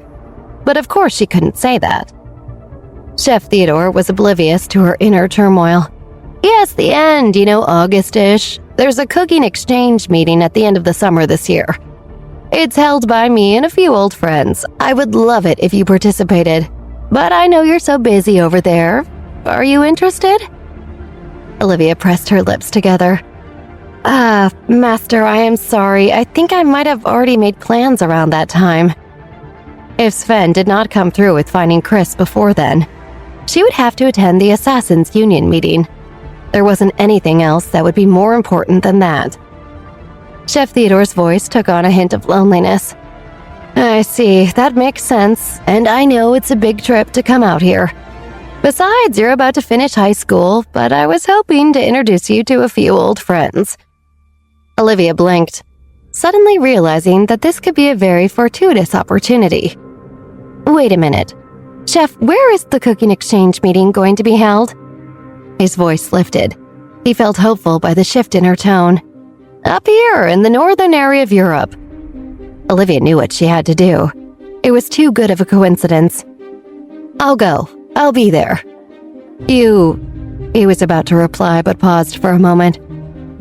But of course she couldn't say that. Chef Theodore was oblivious to her inner turmoil. "Yes, the end, August-ish. There's a cooking exchange meeting at the end of the summer this year. It's held by me and a few old friends. I would love it if you participated. But I know you're so busy over there. Are you interested?" Olivia pressed her lips together. Master, I am sorry. I think I might have already made plans around that time." If Sven did not come through with finding Chris before then, she would have to attend the Assassins' Union meeting. There wasn't anything else that would be more important than that. Chef Theodore's voice took on a hint of loneliness. "I see, that makes sense, and I know it's a big trip to come out here. Besides, you're about to finish high school, but I was hoping to introduce you to a few old friends." Olivia blinked, suddenly realizing that this could be a very fortuitous opportunity. "Wait a minute. Chef, where is the cooking exchange meeting going to be held?" His voice lifted. He felt hopeful by the shift in her tone. "Up here, in the northern area of Europe." Olivia knew what she had to do. It was too good of a coincidence. "I'll go. I'll be there." He was about to reply but paused for a moment.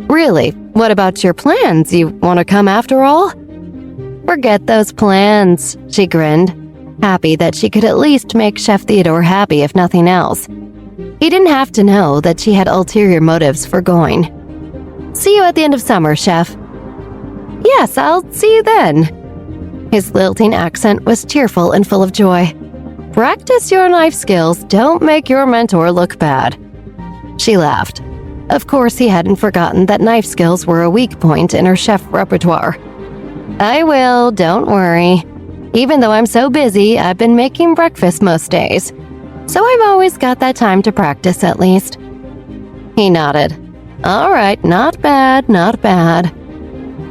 "Really? What about your plans? You want to come after all?" "Forget those plans," she grinned, happy that she could at least make Chef Theodore happy if nothing else. He didn't have to know that she had ulterior motives for going. "See you at the end of summer, Chef." "Yes, I'll see you then." His lilting accent was cheerful and full of joy. "Practice your knife skills. Don't make your mentor look bad." She laughed. Of course, he hadn't forgotten that knife skills were a weak point in her chef repertoire. "I will, don't worry. Even though I'm so busy, I've been making breakfast most days. So I've always got that time to practice at least." He nodded. "All right, not bad, not bad."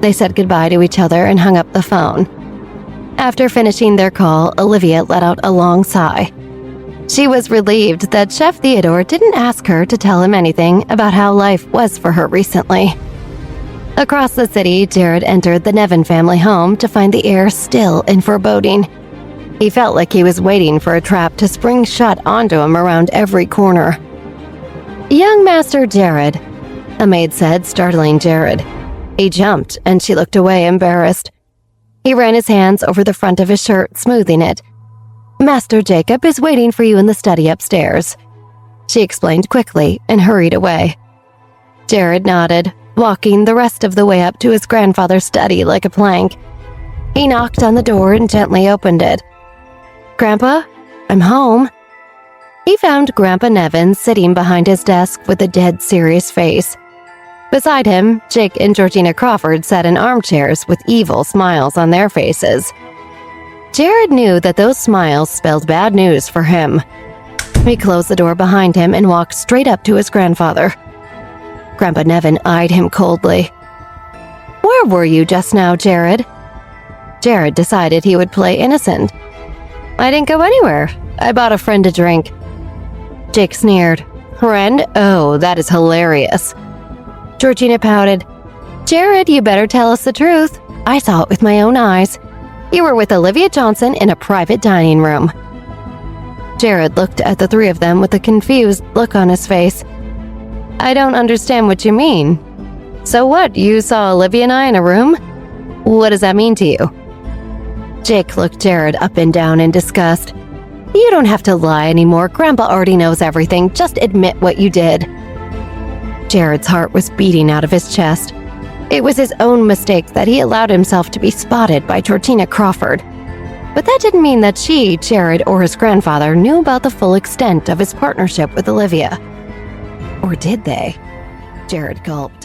They said goodbye to each other and hung up the phone. After finishing their call, Olivia let out a long sigh. She was relieved that Chef Theodore didn't ask her to tell him anything about how life was for her recently. Across the city, Jared entered the Nevin family home to find the air still and foreboding. He felt like he was waiting for a trap to spring shut onto him around every corner. "Young Master Jared," a maid said, startling Jared. He jumped, and she looked away, embarrassed. He ran his hands over the front of his shirt, smoothing it. "Master Jacob is waiting for you in the study upstairs," she explained quickly and hurried away. Jared nodded, walking the rest of the way up to his grandfather's study like a plank. He knocked on the door and gently opened it. "Grandpa, I'm home." He found Grandpa Nevin sitting behind his desk with a dead serious face. Beside him, Jake and Georgina Crawford sat in armchairs with evil smiles on their faces. Jared knew that those smiles spelled bad news for him. He closed the door behind him and walked straight up to his grandfather. Grandpa Nevin eyed him coldly. "Where were you just now, Jared?" Jared decided he would play innocent. "I didn't go anywhere. I bought a friend a drink." Jake sneered. "Friend? Oh, that is hilarious." Georgina pouted. "Jared, you better tell us the truth. I saw it with my own eyes. You were with Olivia Johnson in a private dining room." Jared looked at the three of them with a confused look on his face. "I don't understand what you mean. So what, you saw Olivia and I in a room? What does that mean to you?" Jake looked Jared up and down in disgust. "You don't have to lie anymore. Grandpa already knows everything. Just admit what you did." Jared's heart was beating out of his chest. It was his own mistake that he allowed himself to be spotted by Georgina Crawford. But that didn't mean that she, Jared, or his grandfather knew about the full extent of his partnership with Olivia. Or did they? Jared gulped.